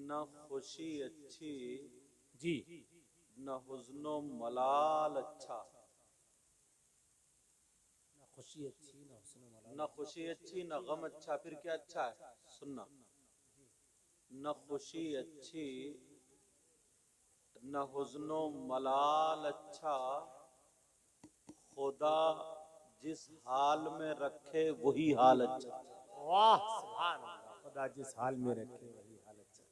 نہ خوشی اچھی جی نہ حزن و ملال اچھا، نہ خوشی اچھی نہ حسن و ملال، نہ خوشی اچھی نہ غم اچھا، پھر کیا اچھا ہے؟ سننا، نہ خوشی اچھی نہ حزن و ملال اچھا، خدا جس حال میں رکھے وہی حال اچھا۔ واہ سبحان اللہ، خدا جس حال میں رکھے وہی حال اچھا،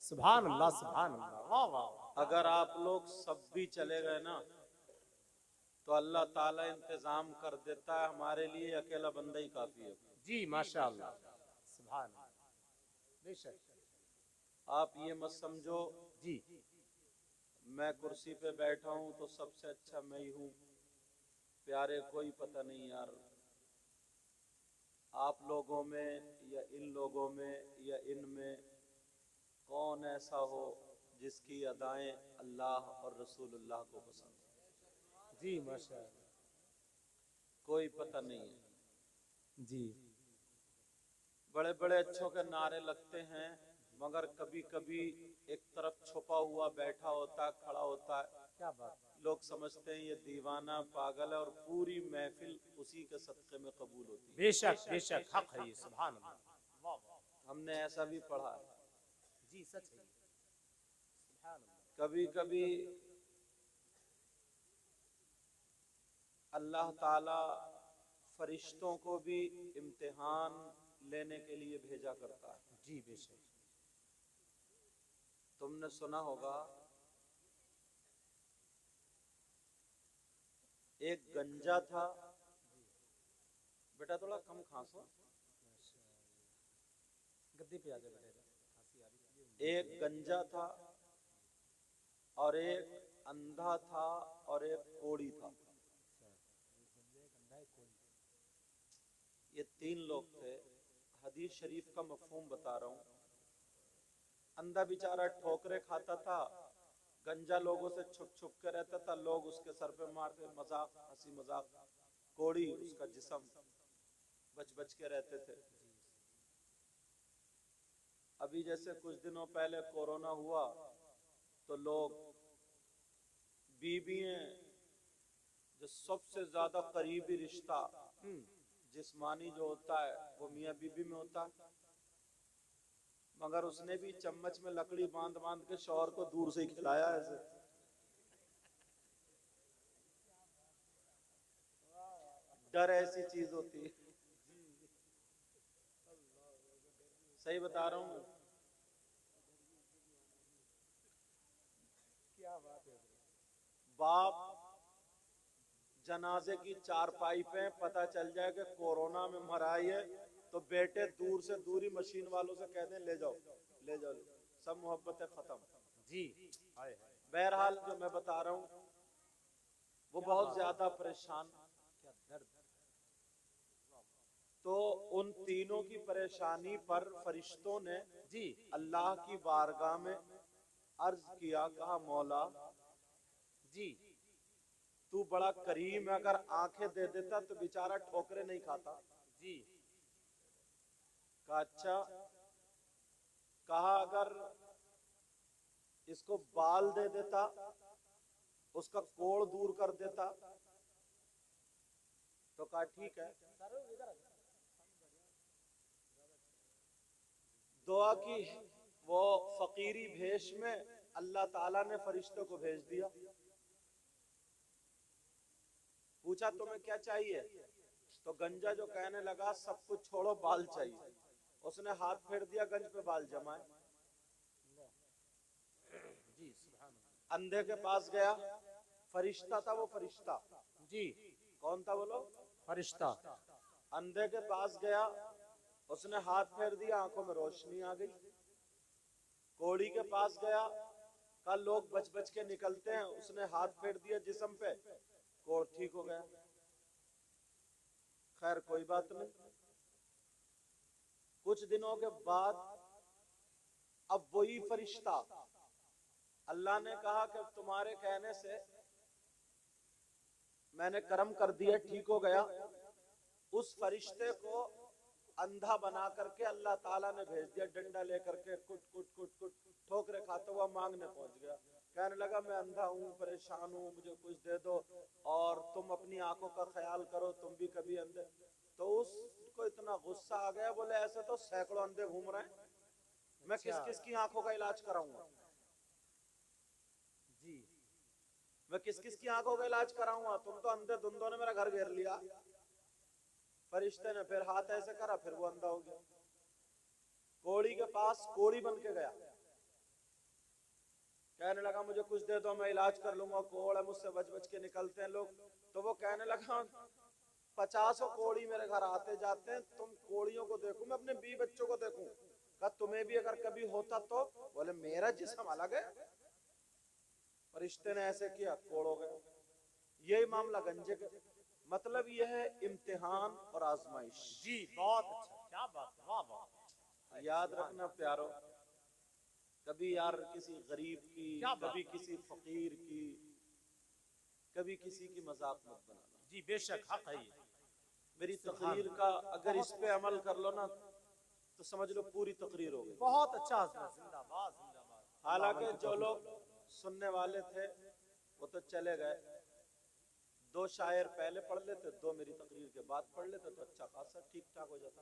سبحان اللہ سبحان اللہ، واہ واہ۔ اگر آپ لوگ سب بھی چلے گئے نا تو اللہ تعالیٰ انتظام کر دیتا ہے، ہمارے لیے اکیلا بندہ ہی کافی ہے۔ جی ماشاء اللہ سبحان اللہ، بے شک۔ آپ یہ مت سمجھو جی میں کرسی پہ بیٹھا ہوں تو سب سے اچھا میں ہی ہوں، پیارے کوئی پتہ نہیں یار، آپ لوگوں میں یا ان لوگوں میں یا ان میں کون ایسا ہو جس کی ادائیں اللہ اور رسول اللہ کو پسند ہیں؟ جی ماشاء اللہ، کوئی پتہ نہیں ہے۔ جی بڑے بڑے اچھوں کے نعرے لگتے ہیں مگر کبھی کبھی ایک طرف چھپا ہوا بیٹھا ہوتا ہے، کھڑا ہوتا ہے، کیا بات، لوگ سمجھتے ہیں یہ دیوانہ پاگل ہے، اور پوری محفل اسی کے صدقے میں قبول ہوتی ہے۔ بے شک بے شک، حق ہے یہ، سبحان اللہ، واہ واہ، ہم نے ایسا بھی پڑھا ہے۔ جی سچ ہے، سبحان اللہ، کبھی کبھی اللہ تعالی فرشتوں کو بھی امتحان لینے کے لیے بھیجا کرتا ہے۔ جی بے شک، تم نے سنا ہوگا ایک گنجا تھا، بیٹا تھوڑا کم کھانسو، گدی پہ آ جائے بیٹے، کھانسی آ رہی ہے۔ ایک گنجا تھا اور ایک اندھا تھا اور ایک کوڑی تھا، یہ تین لوگ تھے۔ حدیث شریف کا مفہوم بتا رہا ہوں۔ اندھا بیچارہ ٹھوکرے کھاتا تھا، گنجا لوگوں سے چھپ چھپ کے رہتا تھا، لوگ اس کے سر پہ مارتے، مذاق، ہنسی مذاق۔ کوڑی اس کا جسم، بچ بچ کے رہتے تھے۔ ابھی جیسے کچھ دنوں پہلے کورونا ہوا تو لوگ بیویاں، جو سب سے زیادہ قریبی رشتہ جسمانی جو ہوتا ہے وہ میاں بیوی میں ہوتا ہے، مگر اس نے بھی چمچ میں لکڑی باندھ باندھ کے شوہر کو دور سے ہی کھلایا ایسے۔ ڈر ایسی چیز ہوتی ہے، صحیح بتا رہا ہوں۔ کیا بات ہے، باپ جنازے کی چارپائی پہ پتہ چل جائے کہ کورونا میں مرائی ہے تو بیٹے دور سے دوری مشین والوں سے کہتے ہیں لے جاؤ لے جاؤ، سب محبتیں ختم۔ جی بہرحال جو میں بتا رہا ہوں وہ بہت زیادہ پریشان، کیا درد، تو ان تینوں کی پریشانی پر فرشتوں نے جی اللہ کی بارگاہ میں عرض کیا، کہا مولا جی تو بڑا کریم ہے، اگر آنکھیں دے دیتا تو بیچارہ ٹھوکرے نہیں کھاتا۔ جی کہا اچھا، کہا اگر اس کو بال دے دیتا، اس کا کوڑ دور کر دیتا، تو کہا ٹھیک ہے۔ دعا کی، وہ فقیری بھیش میں اللہ تعالیٰ نے فرشتوں کو بھیج دیا، پوچھا تمہیں کیا چاہیے؟ تو گنجا جو کہنے لگا سب کچھ چھوڑو، بال چاہیے۔ اس نے ہاتھ پھیر دیا، گنج پہ بال جمائے۔ جی سبحان اللہ، اندھے کے پاس گیا، فرشتہ تھا وہ فرشتہ، جی کون تھا بولو؟ فرشتہ، اندھے کے پاس گیا، اس نے ہاتھ پھیر دیا، آنکھوں میں روشنی آ گئی۔ کوڑی کے پاس گیا، کہا لوگ بچ بچ کے نکلتے ہیں، اس نے ہاتھ پھیر دیا جسم پہ، کوڑ ٹھیک ہو گیا۔ خیر کوئی بات نہیں۔ کچھ دنوں کے بعد اب وہی فرشتہ، اللہ نے کہا کہ تمہارے کہنے سے میں نے کرم کر دیا، ٹھیک ہو گیا۔ اس فرشتے کو اندھا بنا کر کے اللہ تعالیٰ نے بھیج دیا، ڈنڈا لے کر کے کٹ کٹ کٹ کٹ کھاتا ہوا مانگنے پہنچ گیا، کہنے لگا میں اندھا ہوں، پریشان ہوں، مجھے کچھ دے دو اور تم اپنی آنکھوں کا خیال کرو، تم بھی کبھی اندھے۔ تو اس کو اتنا غصہ آ گیا، بولے ایسے تو سینکڑوں اندھے گھوم رہے ہیں، میں کس کس کی آنکھوں کا علاج کراؤں گا، جی میں کس کس کی آنکھوں کا علاج کراؤں گا، تم تو اندھے دھندوں نے میرا گھر گھیر لیا۔ فرشتے نے پھر ہاتھ ایسے کرا، پھر وہ اندھا ہو گیا۔ کوڑی کے پاس کوڑی بن کے گیا، کہنے لگا مجھے کچھ دے دو میں علاج کر لوں گا، کوڑ ہے مجھ سے بچ بچ کے نکلتے ہیں لوگ۔ تو وہ کہنے لگا 50 کوڑی میرے گھر آتے جاتے ہیں، تم کوڑیوں کو دیکھوں میں اپنے بیوی بچوں کو دیکھوں، کہا تمہیں بھی اگر کبھی ہوتا تو؟ بولے میرا جسم الگ ہے۔ فرشتے نے ایسے کیا، کوڑ ہو گئے۔ یہی معاملہ گنجے کا، مطلب یہ ہے امتحان اور آزمائش۔ جی بہت اچھا، کیا بات ہے، واہ واہ۔ یاد رکھنا پیارو، کبھی یار کسی غریب کی، کبھی کسی فقیر کی، کبھی کسی کی مذاق مت بنانا۔ جی بے شک حق ہے یہ۔ میری تقریر کا اگر اس پہ عمل کر لو نا تو سمجھ لو پوری تقریر ہو گئی۔ بہت اچھا حضرت، زندہ باد زندہ باد۔ حالانکہ جو لوگ سننے والے تھے وہ تو چلے گئے، 2 شاعر پہلے پڑھ لیتے، 2 میری تقریر کے بعد پڑھ لیتے تو اچھا خاصا ٹھیک ٹھاک ہو جاتا۔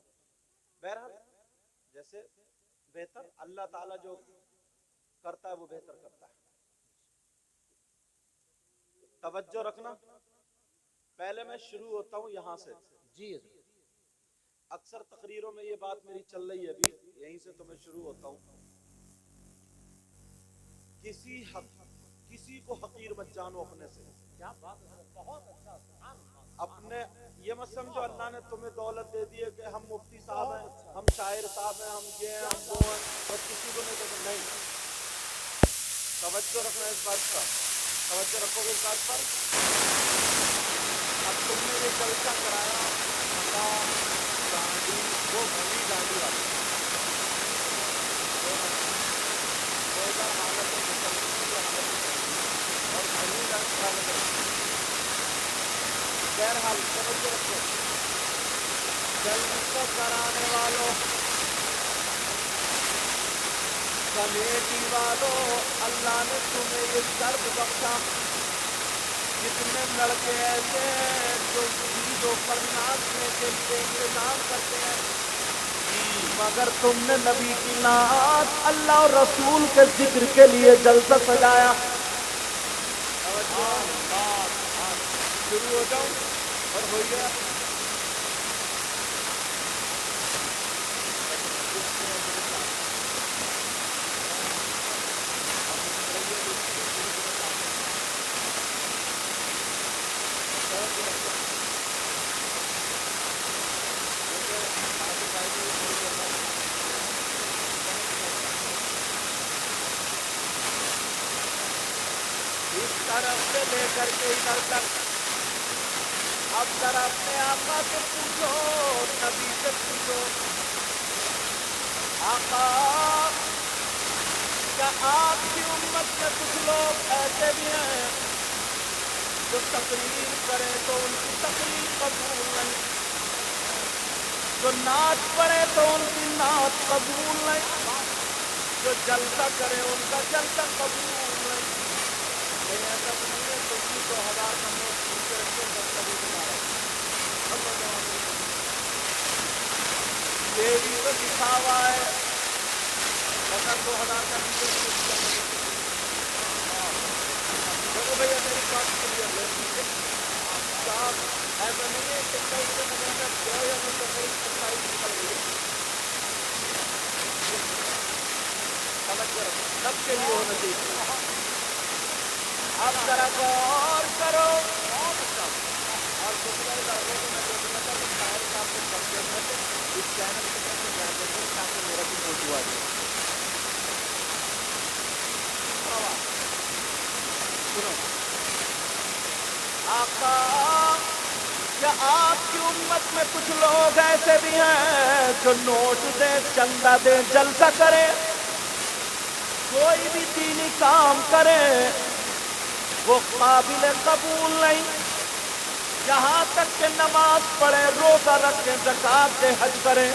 بہرحال جیسے بہتر اللہ تعالیٰ جو کرتا ہے وہ بہتر کرتا ہے۔ توجہ رکھنا، پہلے میں شروع ہوتا ہوں یہاں سے۔ جی اکثر تقریروں میں یہ بات میری چل رہی ہے، ابھی یہیں سے تو میں شروع ہوتا ہوں۔ کسی کو حقیر مت جانو اپنے سے۔ کیا بات ہے، بہت اچھا، سبحان اللہ۔ اپنے یہ مت سمجھو اللہ نے تمہیں دولت دے دی ہے کہ ہم مفتی صاحب ہیں، ہم شاعر صاحب ہیں، ہم یہ ہیں، ہم وہ ہیں، اور کسی کو نہیں دیتے، نہیں۔ توجہ رکھنا اس بات کا، توجہ رکھو گے اس بات پر۔ اب تم نے یہ جلسہ کرایا، گاندھی وہ بھلی گاندھی والی حالت اور بھلی حالت۔ بہرحال توجہ رکھو، جلسہ کرانے والوں، کمیٹی والوں، اللہ نے تمہیں یہ درد بخشا۔ جتنے لڑکے ایسے ہیں جو چیزوں پر ناچنے کے لیے انتظام کرتے ہیں، مگر تم نے نبی کی نعت، اللہ اور رسول کے ذکر کے لیے جلسہ سجایا۔ شروع ہو جاؤں اور ہو گیا۔ اس طرف سے لے کر کے ادھر تک، اب ذرا اپنے آقا سے پوچھو، نبی سے پوچھو، آقا کیا آپ کی امت میں کچھ لوگ ایسے بھی ہیں جو تقریر کریں تو ان کی تقریر قبول نہیں، جو نعت پڑھے تو ان کی نعت قبول نہیں، جو جلسہ کرے ان کا جلسہ قبول نہیں؟ ایسا نہیں ہے، تو 20,000 کا نوٹ پوچھے رکھے، بس کبھی بتا رہا یہ بھی تو دکھاوا ہے، اگر 2,000 کا نیچے دیکھو بھیا میری بات کلیئر ہے صاحب، ایسا نہیں ہے کہ کل سے مہینہ گیا یا میں تو میری سفائی نکل گئی، توجہ رکھو، سب کے لیے ہونا چاہیے۔ اب ذرا غور کرو، اور دوسرے لڑکوں کو میں دیکھنا تھا کہ شاعر صاحب کو کم دیکھنا تھا، اس چینل کے ساتھ جا دیکھیں تاکہ میرا بھی موضوع آ جائے۔ سنو آقا، کیا آپ کی امت میں کچھ لوگ ایسے بھی ہیں جو نوٹ دے، چندہ دے، جلسہ کرے، کوئی بھی دینی کام کرے وہ قابل قبول نہیں، یہاں تک کہ نماز پڑھے، روزہ رکھے، زکات دے، حج کرے،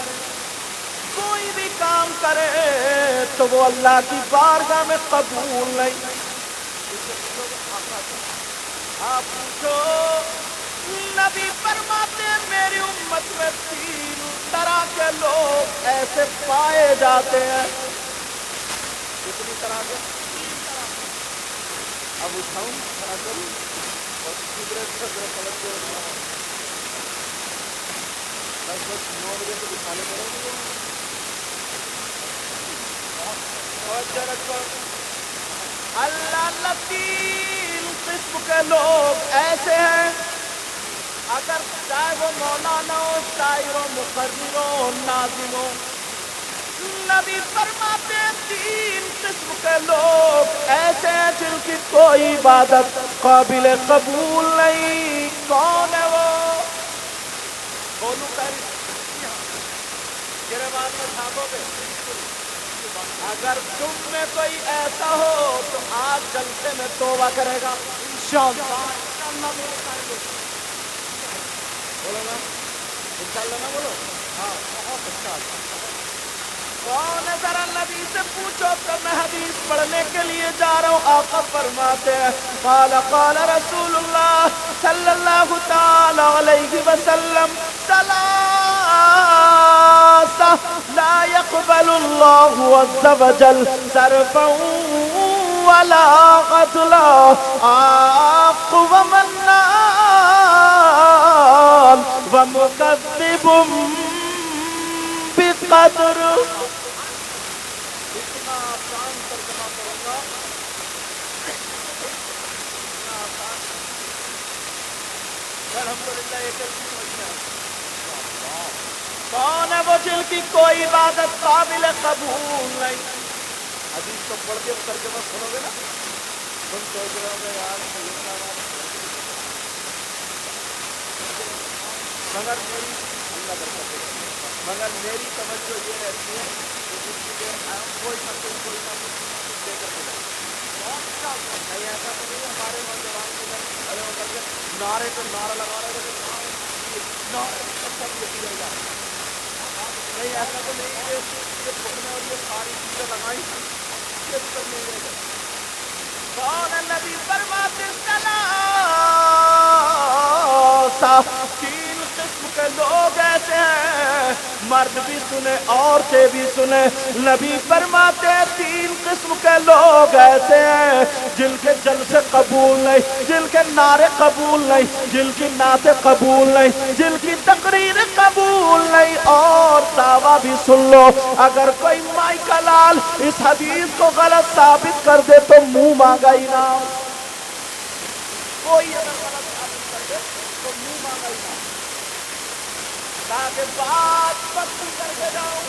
کوئی بھی کام کرے تو وہ اللہ کی بارگاہ میں قبول نہیں. آپ پوچھو نبی فرماتے ہیں میری امت میں 3 طرح کے لوگ ایسے پائے جاتے ہیں. کتنی طرح کے؟ 3 طرح. اب اٹھاؤں کھڑا کروں اور سگریٹ کا ذرا توجہ رکھنا. بس 9 بجے تو دکھانے کرو گے. توجہ رکھو. اللہ 3 قسم کے لوگ ایسے ہیں اگر چاہے وہ مولانا ہو شاعر ہو مقرر ہو ناظم ہو. نبی فرماتے ہیں 3 قسم کے لوگ ایسے ہیں جن کی کوئی عبادت قابل قبول نہیں. کون ہے وہ؟ بولو پہلے گربان میں چھاپو گے. اگر تم میں کوئی ایسا ہو تو آج جلسے میں توبہ کرے گا انشاءاللہ. بولو نا انشاءاللہ نا بولو. ہاں بہت اچھا. کون ہے ذرا نبی سے پوچھو تو میں حدیث پڑھنے کے لیے جا رہا ہوں. آقا فرماتے ہیں قال قال رسول اللہ صلی اللہ تعالی علیہ وسلم ثلاثہ لا يقبل اللہ عز وجل صرفا ولا عدلا عاق ومنان ومكذب بقدر. اتنا آسان ترجمہ کروں گا. اتنا آسان. الحمدللہ ایک کون ہے وہ جن کی کوئی عبادت قابل قبول نہیں. حدیث کو پڑھ کے ترجمہ سنو گے نا تم سوچ رہے ہو گے یار مگر میری اللہ برکت دے مگر میری توجہ یہ رہتی ہے کہ جن کی دیر کوئی نہ کوئی دے کر کے جائے. نہیں ایسا تو نہیں ہمارے نوجوان کے اندر کھڑے ہو کر کے نعرے پہ نعرہ لگا رہے تھے نعرے سب لکھی جائے گا. نہیں ایسا تو نہیں ہے یہ پڑھنے اور یہ ساری چیزیں لگائی یہ سب نہیں رہے گا. کون نبی فرماتے ثلاثہ 3 قسم کے لوگ ایسے ہیں مرد بھی سنے عورتیں بھی سنے. نبی فرماتے ہیں 3 قسم کے لوگ ایسے ہیں جن کے جلسے قبول نہیں جن کے نعرے قبول نہیں جن کی نعتیں قبول نہیں جن کی تقریر قبول نہیں. اور دعویٰ بھی سن لو اگر کوئی مائی کا لال اس حدیث کو غلط ثابت کر دے تو منہ مانگا انعام. کوئی اگر غلط ثابت کر دے تو منہ مانگا انعام. تاکہ بات پکی کر کے جاؤں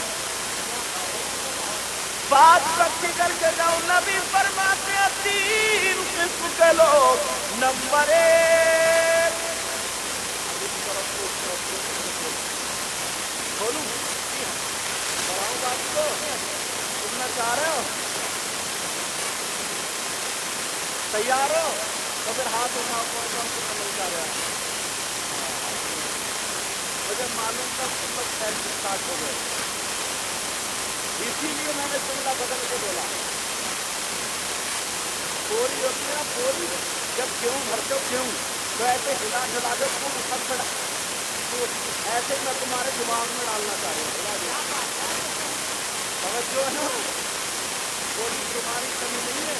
بات پکی کر کے جاؤں. نبی فرماتے ہیں 3 قسم کے لوگ. نمبر 1 بولوں بڑھاؤں بات کو سننا چاہ رہے ہو تیار ہو تو پھر ہاتھ اٹھاؤ کون کون سے سمجھ جا رہا ہے. مجھے معلوم تھا تم لوگ سیلف اسٹارٹ ہو گئے اسی لیے میں نے جملہ بدل کے بولا. پوری ہوتی ہے نا پوری جب گیہوں بھرتے ہو گیہوں تو ایسے ہلا جلا دو خوب اٹھا پڑا ایسے ہی میں تمہارے دماغ میں ڈالنا چاہ رہا ہوں. توجہ ہے نا کوئی تمہاری کمی نہیں ہے.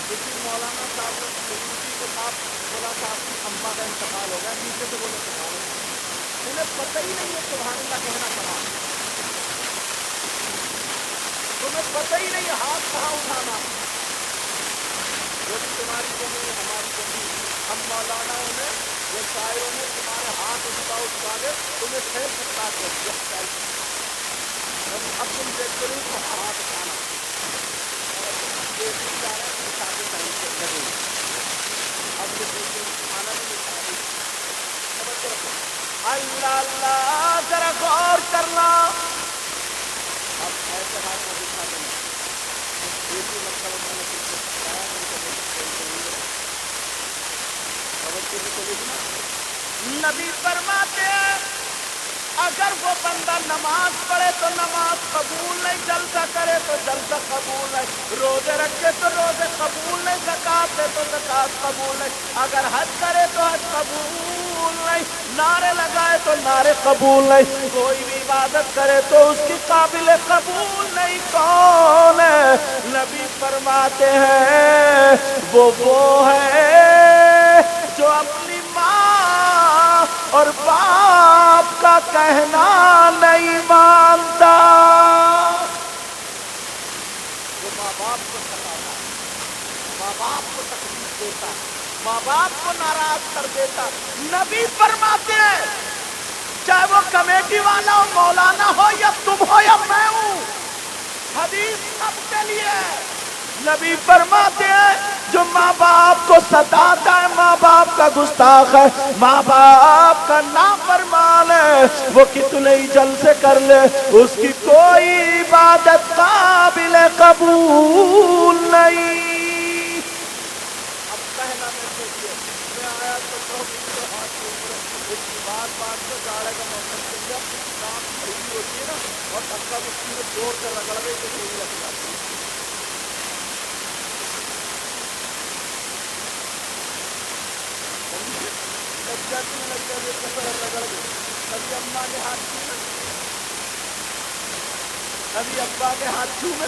کسی مولانا صاحب کے ساتھ مولا صاحب کی اماں کا انتقال ہو گیا نیچے سے بولے انتقال انہیں پتہ ہی نہیں ہے سبحان اللہ کہنا کہاں تمہیں پتہ ہی نہیں ہاتھ کہاں اٹھانا. جو بھی تمہاری کمی ہے ہماری کمی ہم مولاناؤں نے یہ شاعروں نے تمہارے ہاتھ اٹھا دے تمہیں سیلف اسٹارٹ کر دیا. اب تم دیکھتے رہو تو ہاتھ اٹھانا اللہ اللہ ذرا غور کرنا. اب ایسے ہاتھ میں دکھا دینا نبی فرماتے ہیں اگر وہ بندہ نماز پڑھے تو نماز قبول نہیں، جلسہ کرے تو جلسہ قبول نہیں، روزے رکھے تو روزے قبول نہیں، زکات دے تو زکات قبول نہیں، اگر حج کرے تو حج قبول نہیں، نعرے لگائے تو نعرے قبول نہیں، کوئی بھی عبادت کرے تو اس کی قابل قبول نہیں۔ کون ہے؟ نبی فرماتے ہیں وہ ہے جو اپنی ماں اور باپ کا کہنا نہیں مانتا، جو ماں باپ کو ستاتا، ماں باپ کو تکلیف دیتا، ماں باپ کو ناراض کر دیتا، نبی فرماتے ہیں چاہے وہ کمیٹی والا ہو، مولانا ہو، یا تم ہو یا میں ہوں، حدیث سب کے لیے ہے۔ نبی فرماتے ہیں جو ماں باپ کو ستاتا ہے، ماں باپ کا گستاخ ہے، ماں باپ کا نافرمان ہے، وہ کتنے ہی جلسے کر لے اس کی کوئی عبادت قابل قبول نہیں۔ اب کہنا میں سے میں آیا تو کہوں ہاتھ کے اوپر ایک بات میں جاڑے کا موسم چل گیا، کام صحیح ہوتی ہے نا، اور دھکا مکی میں زور سے رگڑ گئی تو صحیح لگ جاتی ہے۔ لگ جاتی ہے رگڑ گئی، کبھی اماں کے ہاتھ چھوئے، کبھی ابا کے ہاتھ چھوئے،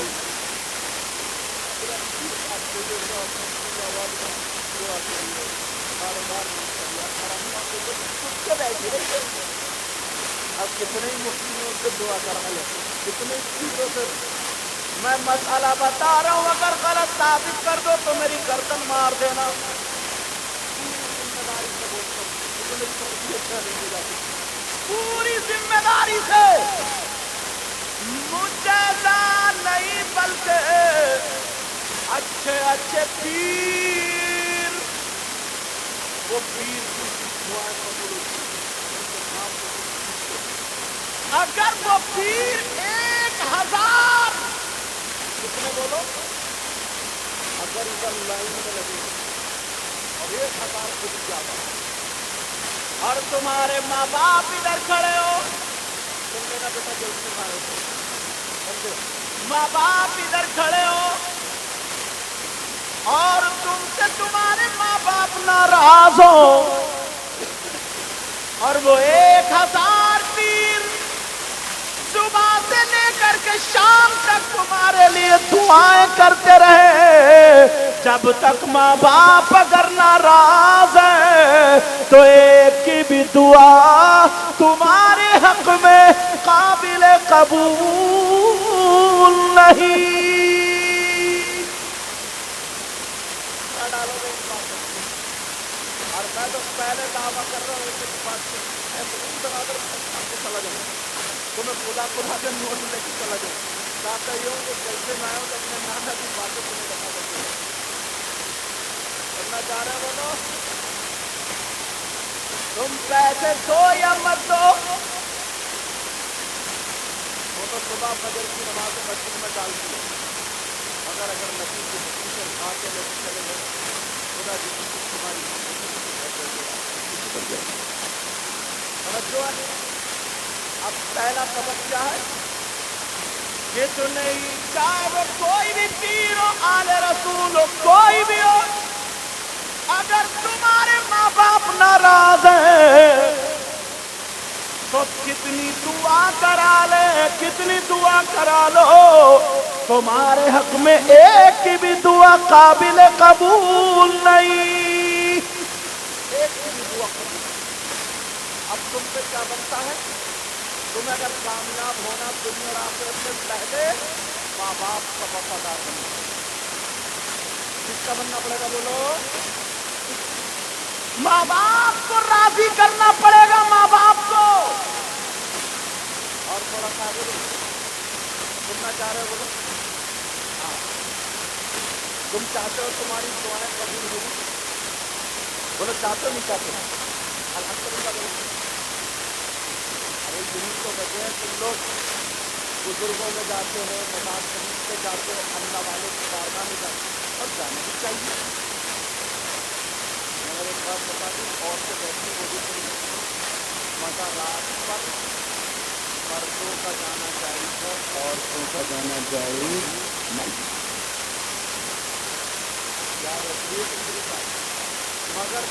اب کتنے ہی مفتیوں سے دعا کرا لے، کتنے چیزوں سے میں مسئلہ بتا رہا ہوں، اگر غلط ثابت کر دو تو میری گردن مار دینا، پوری ذمہ داری سے، مجھے نہیں بلکہ اچھے اچھے پیر، وہ پیر اگر وہ پیر 1000، کتنے بولو، اگر ادھر لائن میں لگے اور 1000 خود زیادہ، اور تمہارے ماں باپ ادھر کھڑے ہو، تم میرا بیٹا جلدی مارے سمجھے، ماں باپ ادھر کھڑے ہو اور تم سے تمہارے ماں باپ ناراض ہو، اور وہ 1000 پیر صبح سے لے کر کے شام تک تمہارے لیے دعائیں کرتے رہے، جب تک ماں باپ اگر ناراض ہیں تو ایک کی بھی دعا تمہارے حق میں قابل قبول نہیں۔ اور میں تو پہلے دعویٰ کر رہا ہوں اس بات سے، چلا جاؤں تو میں خدا کے نوٹ لے کے چلا جاؤں، چاہتا ہی ہوں کہ جلسے میں آؤں تو اپنے نانا کی باتیں تمہیں بتا سکتے ہیں، کرنا چاہ رہے بولو، تم پیسے دو یا مت دو، وہ تو صبح فجر کی نماز مسجد میں ڈالتی ہے، مگر اگر نبی کی حدیث سے کھا کے لے کے چلے گئے، خدا کی تمہاری توجہ ہے۔ اب پہلا سبق کیا ہے؟ کتنے ہی چاہے وہ کوئی بھی پیر ہو، آل رسول ہو، کوئی بھی ہو، اگر تمہارے ماں باپ ناراض ہیں تو کتنی دعا کرا لے، کتنی دعا کرا لو، تمہارے حق میں ایک کی بھی دعا قابل قبول نہیں، ایک کی بھی دعا قبول۔ اب تم سے کیا بنتا ہے؟ تمہیں اگر کامیاب ہونا دنیا اور آخرت سے پہلے ماں باپ کا وفادار بننا، کس کا بننا پڑے گا بولو؟ ماں باپ کو راضی کرنا پڑے گا، ماں باپ کو۔ اور تھوڑا سا بولو، سننا چاہ رہے ہو بولو؟ ہاں، تم چاہتے ہو تمہاری دعائیں قبول ہوگی؟ بولو چاہتے ہو نہیں چاہتے؟ الحمدللہ بولو۔ یہی تو وجہ ہے تم لوگ بزرگوں میں جاتے ہو، مزار شریف پہ جاتے ہو، اللہ والے کی بارگاہ میں جاتے ہو، اور جانا بھی چاہیے، مگر ایک بات بتا دوں، اور سے بیٹھی وہ بھی مزارات پر मर्दों का जाना जायज है, औरतों का जाना जायज नहीं। याद रखिए मगर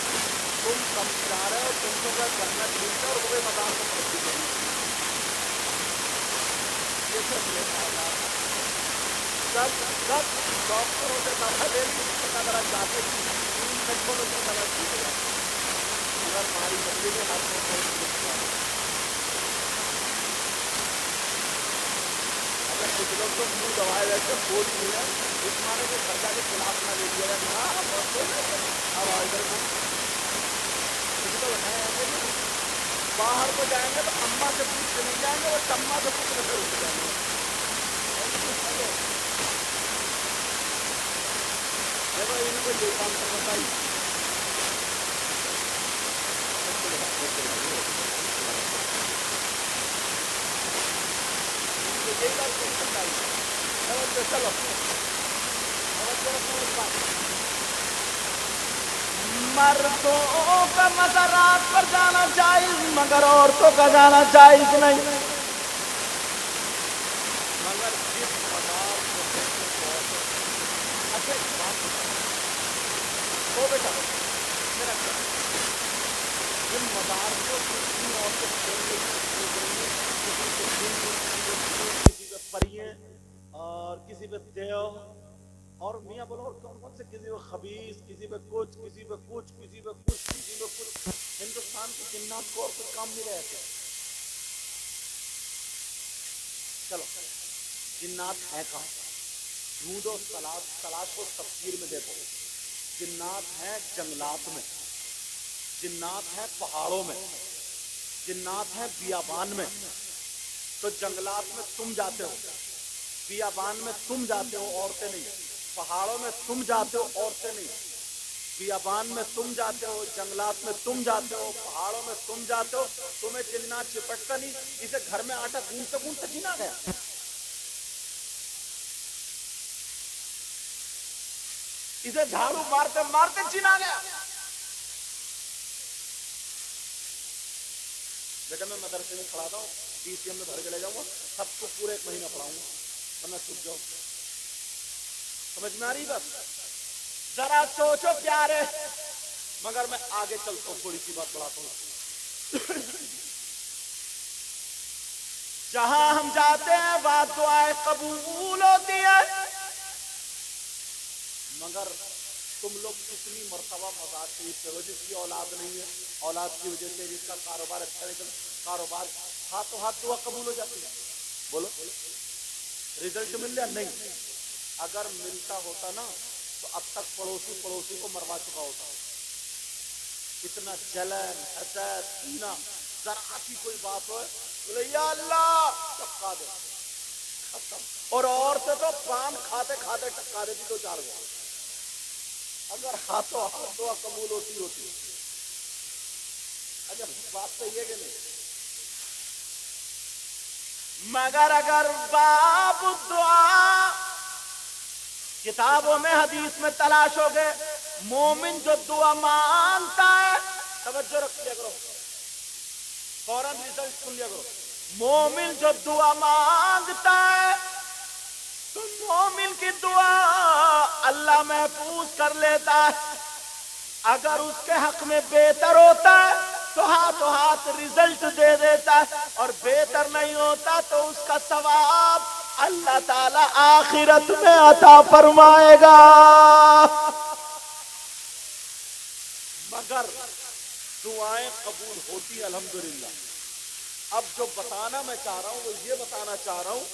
तुम समझा रहे हो तुमको अगर जन्नत मिलता और वो मदार को पड़ती है, ये सब ये फायदा जब जब डॉक्टरों से दवा ले ली पता करा चाहते कि इन बच्चों को दवा दी गया अगर हमारी बच्चे के हाथ में कोई अगर कुछ लोग तो मुंह दवाए वैसे बोल नहीं है इस माने के खर्चा के खिलाफ ना ले लिया जाए। अब इधर तो है बाहर को जाएंगे तो अम्मा से पूछ के नहीं जाएंगे और टम्मा से पूछ के रुक जाएंगे। देखो इनको ये काम तो बताइए चलो मर्दों का मज़ारात पर जाना जायज मगर औरतों का जाना जायज नहीं। मगर जिस मज़ार को अच्छा बात तो बेटा मेरा जिन मज़ार को किसी औरत किसी पे परियां और किसी पे देव और मियाँ बोलो और कौन कौन से किसी पे खबीस किसी पे कुछ किसी पे कुछ किसी पे कुछ किसी पे कुछ। हिंदुस्तान की जिन्नात को और कोई काम नहीं रहे थे। चलो जिन्नात है कहाँ ढूंढो तलाशो तफसीर में देखो। जिन्नात है जंगलात में, जिन्नात है पहाड़ों में, जिन्नात है बियाबान में। तो जंगलात में तुम जाते हो, बियाबान में तुम जाते हो, औरतें नहीं। पहाड़ों में तुम जाते हो, औरतें नहीं। बियाबान में तुम जाते हो, जंगलात में तुम जाते हो, पहाड़ों में तुम जाते हो। तुम्हें जिन्नात चिपटता नहीं। इसे घर में आटा गूंथते गूंथते जीना गया। इसे झाड़ू मारते मारते जीना गया। बेटा मैं मदरसे में पढ़ाता हूँ, DCM में भर के ले जाऊंगा, सबको पूरे 1 महीना पढ़ाऊंगा वरना छूट जाओ। समझ में आ रही बात? जरा सोचो प्यारे। मगर मैं आगे चलता हूँ, थोड़ी सी बात बढ़ाता हूँ। जहां हम जाते हैं वहां दुआएं कबूल होती है। मगर तुम लोग कितनी मर्तबा मजाक शरीफ करो जिसकी औलाद नहीं है, औलाद की वजह से जिसका कारोबार अच्छा नहीं चल, कारोबार हाथों हाथ दुआ कबूल हो जाती है। बोलो रिजल्ट मिल गया? नहीं। अगर मिलता होता ना तो अब तक पड़ोसी पड़ोसी को मरवा चुका होता। इतना जलन हसद कीना, जरा सी कोई बात हो बोले या अल्लाह टपका दे, खत्म। और औरतें तो पान खाते खाते टपका देती 2-4 बार। अगर हाथों हाथ दुआ कबूल होती होती। अच्छा बात तो ये कि नहीं, मगर अगर बाब दुआ किताबों में हदीस में तलाशोगे, मोमिन जो दुआ मांगता है, तवज्जो रख लिया करो, फौरन रिजल्ट सुन लिया करो। मोमिन जो दुआ मांगता है तो मोमिन की दुआ अल्लाह महफूज कर लेता है। अगर उसके हक में बेहतर होता है तो हाथों हाथ रिजल्ट दे देता है, और बेहतर नहीं होता तो उसका सवाब अल्लाह ताला आखिरत में अता फरमाएगा। मगर दुआएं कबूल होती अल्हम्दुलिल्लाह। अब जो बताना मैं चाह रहा हूं वो ये बताना चाह रहा हूं,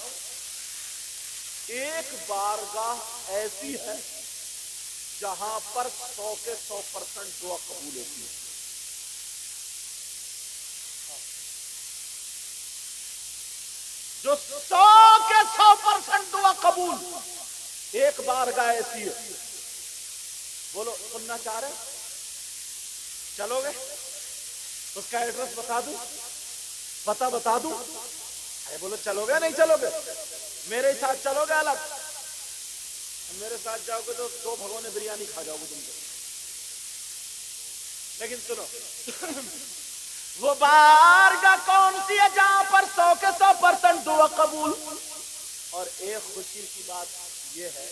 एक बारगाह ऐसी है जहां पर 100 के 100% दुआ कबूल होती है। जो 100 के 100% दुआ कबूल, एक बारगाह ऐसी है। बोलो सुनना चाह रहे? चलोगे? उसका एड्रेस बता दूं, पता बता दूं? अरे बोलो चलोगे नहीं चलोगे? मेरे साथ चलोगे अलग, मेरे साथ जाओगे तो 2 भगोने बिरयानी खा जाओगे तुम तो। लेकिन सुनो وہ بارگاہ کون سی ہے جہاں پر 100 کے 100% دعا قبول؟ اور ایک خوشی کی بات یہ ہے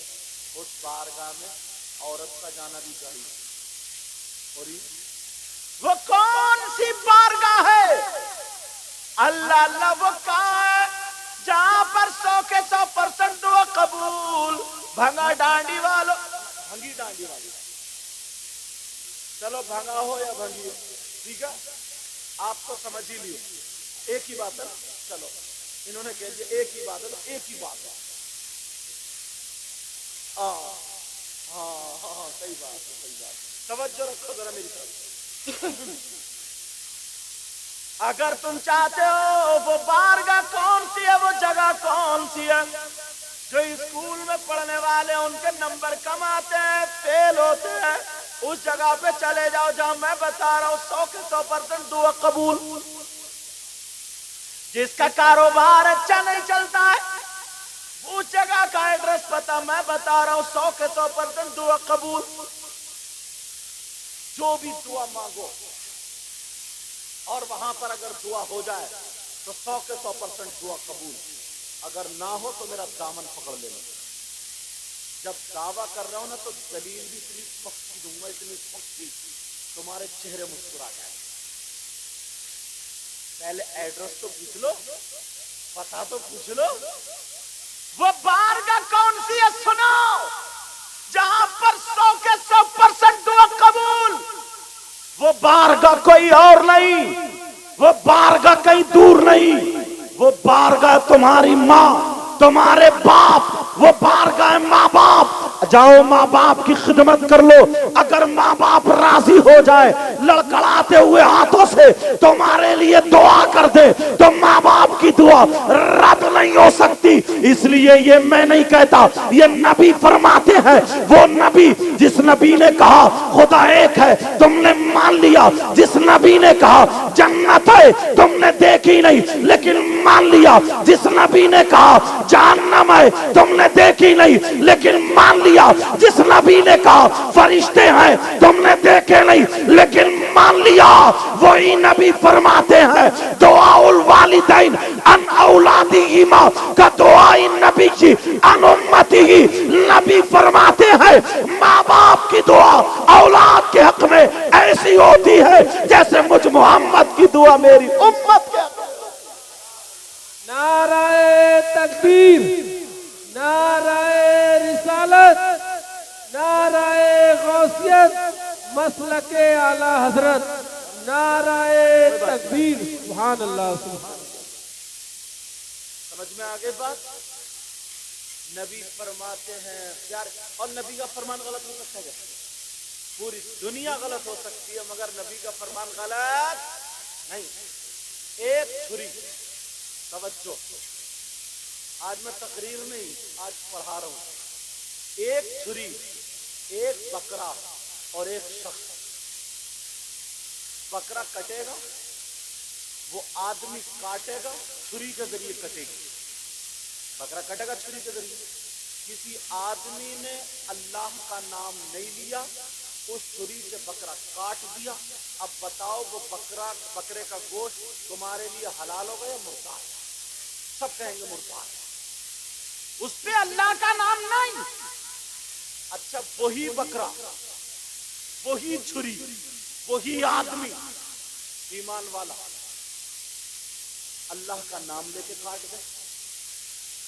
اس بارگاہ میں عورت کا جانا بھی چاہیے. اور وہ کون سی بارگاہ ہے؟ اللہ اللہ وہ کہاں ہے جہاں پر 100 کے 100% دعا قبول. بھنگا ڈانڈی والو، بھنگی ڈانڈی والو، چلو بھنگا ہو یا بھنگی ہو، ٹھیک ہے آپ تو سمجھ ہی لیو ایک ہی بات ہے. چلو انہوں نے کہہ دیا ایک ہی بات ہے تو ایک ہی بات ہے. ہاں ہاں ہاں صحیح بات ہے، صحیح بات ہے. توجہ رکھو ذرا میری طرف. اگر تم چاہتے ہو وہ بارگاہ کون سی ہے، وہ جگہ کون سی ہے، جو اسکول میں پڑھنے والے ان کے نمبر کم آتے ہیں، فیل ہوتے ہیں، اس جگہ پہ چلے جاؤ جہاں میں بتا رہا ہوں 100 کے 100% دعا قبول. جس کا کاروبار اچھا نہیں چلتا ہے اس جگہ کا ایڈریس پتا میں بتا رہا ہوں 100 کے 100% دعا قبول. جو بھی دعا مانگو اور وہاں پر اگر دعا ہو جائے تو 100 کے 100% دعا قبول. اگر نہ ہو تو میرا دامن پکڑ لینا. جب دعویٰ کر رہا ہوں نا تو دلیل بھی اتنی پکی دوں گا، اتنی پکی تمہارے چہرے مسکرا جائے. پہلے ایڈریس تو پوچھ لو، پتا تو پوچھ لو. وہ بارگاہ کون سی ہے سناؤ جہاں پر 100 کے 100% دعا قبول. وہ بارگاہ کوئی اور نہیں، وہ بارگاہ کہیں دور نہیں، وہ بارگاہ تمہاری ماں، تمہارے باپ، وہ بارگاہ ماں باپ. جاؤ ماں باپ کی خدمت کر لو. اگر ماں باپ راضی ہو جائے لڑکڑاتے ہوئے ہاتھوں سے تمہارے لیے دعا کر دے تو ماں باپ کی دعا رد نہیں ہو سکتی. اس لیے یہ میں نہیں کہتا، یہ نبی فرماتے ہیں. وہ نبی جس نبی نے کہا خدا ایک ہے تم نے مان لیا، جس نبی نے کہا جنت ہے تم نے دیکھی نہیں لیکن مان لیا، جس نبی نے کہا جہنم ہے تم نے دیکھی نہیں لیکن مان لیا، جس نبی نے کہا فرشتے ہیں تم نے دیکھے نہیں لیکن مان لیا، وہی نبی فرماتے ہیں دعا الوالدین ان اولادہما کا دعا نبی جی ان امتی ہی. نبی فرماتے ہیں ماں باپ کی دعا اولاد کے حق میں ایسی ہوتی ہے جیسے مجھ محمد کی دعا میری امت کے حق میں. نعرہ تکبیر، نعرہ رسالت، نعرہ غوثیت، مسلک اعلی حضرت، نعرہ تکبیر. سبحان اللہ. سمجھ میں آگے بات. نبی فرماتے ہیں یار، اور نبی کا فرمان غلط ہو سکتا ہے، پوری دنیا غلط ہو سکتی ہے مگر نبی کا فرمان غلط نہیں. ایک چھری، توجہ آج میں تقریر نہیں آج پڑھا رہا ہوں. ایک چھری، ایک بکرا اور ایک شخص. بکرا کٹے گا، وہ آدمی کاٹے گا چھری کے ذریعے کٹے گی. بکرا کٹے گا چھری کے ذریعے. کسی آدمی نے اللہ کا نام نہیں لیا، اس چھری سے بکرا کاٹ دیا. اب بتاؤ وہ بکرے کا گوشت تمہارے لیے حلال ہوگا یا مردار؟ سب کہیں گے مردار. اس پہ اللہ کا نام نہیں. اچھا وہی بکرا، وہی چھری، وہی آدمی ایمان والا اللہ کا نام لے کے کاٹ دے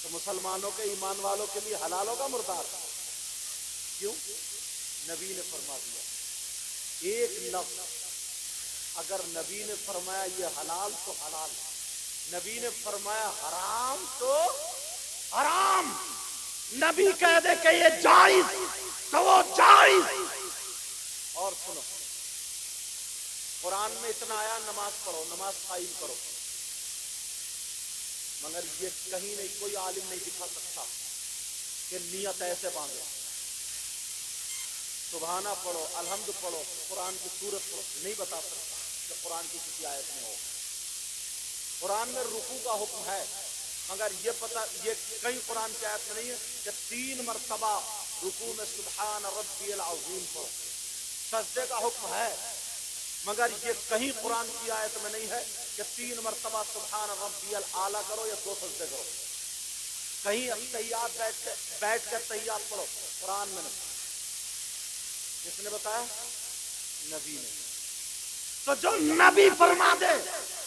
تو مسلمانوں کے ایمان والوں کے لیے حلال ہوگا مردار؟ کیوں؟ نبی نے فرما دیا. ایک لفظ اگر نبی نے فرمایا یہ حلال تو حلال، نبی نے فرمایا حرام تو حرام. نبی کہہ دے کہ یہ جائز تو وہ جائز. اور سنو قرآن میں اتنا آیا نماز پڑھو، نماز قائم کرو، مگر یہ کہیں نہیں کوئی عالم نہیں دکھا سکتا کہ نیت ایسے باندھو. سبحانہ پڑھو، الحمد پڑھو، قرآن کی سورت پڑھو، نہیں بتا سکتا کہ قرآن کی کسی آیت میں ہو. قرآن میں رکوع کا حکم ہے مگر یہ کئی قرآن کی آیت میں نہیں ہے کہ 3 مرتبہ رکوع میں سبحان ربی العظیم پڑھو. سجدے کا حکم ہے مگر یہ کہیں قرآن کی آیت میں نہیں ہے کہ 3 مرتبہ سبحان ربی الاعلیٰ کرو یا 2 سجدے کرو. کہیں تحیات بیٹھ کے تحیات پڑھو، قرآن میں نہیں. جس نے بتایا؟ نبی نے. تو جو نبی فرما دے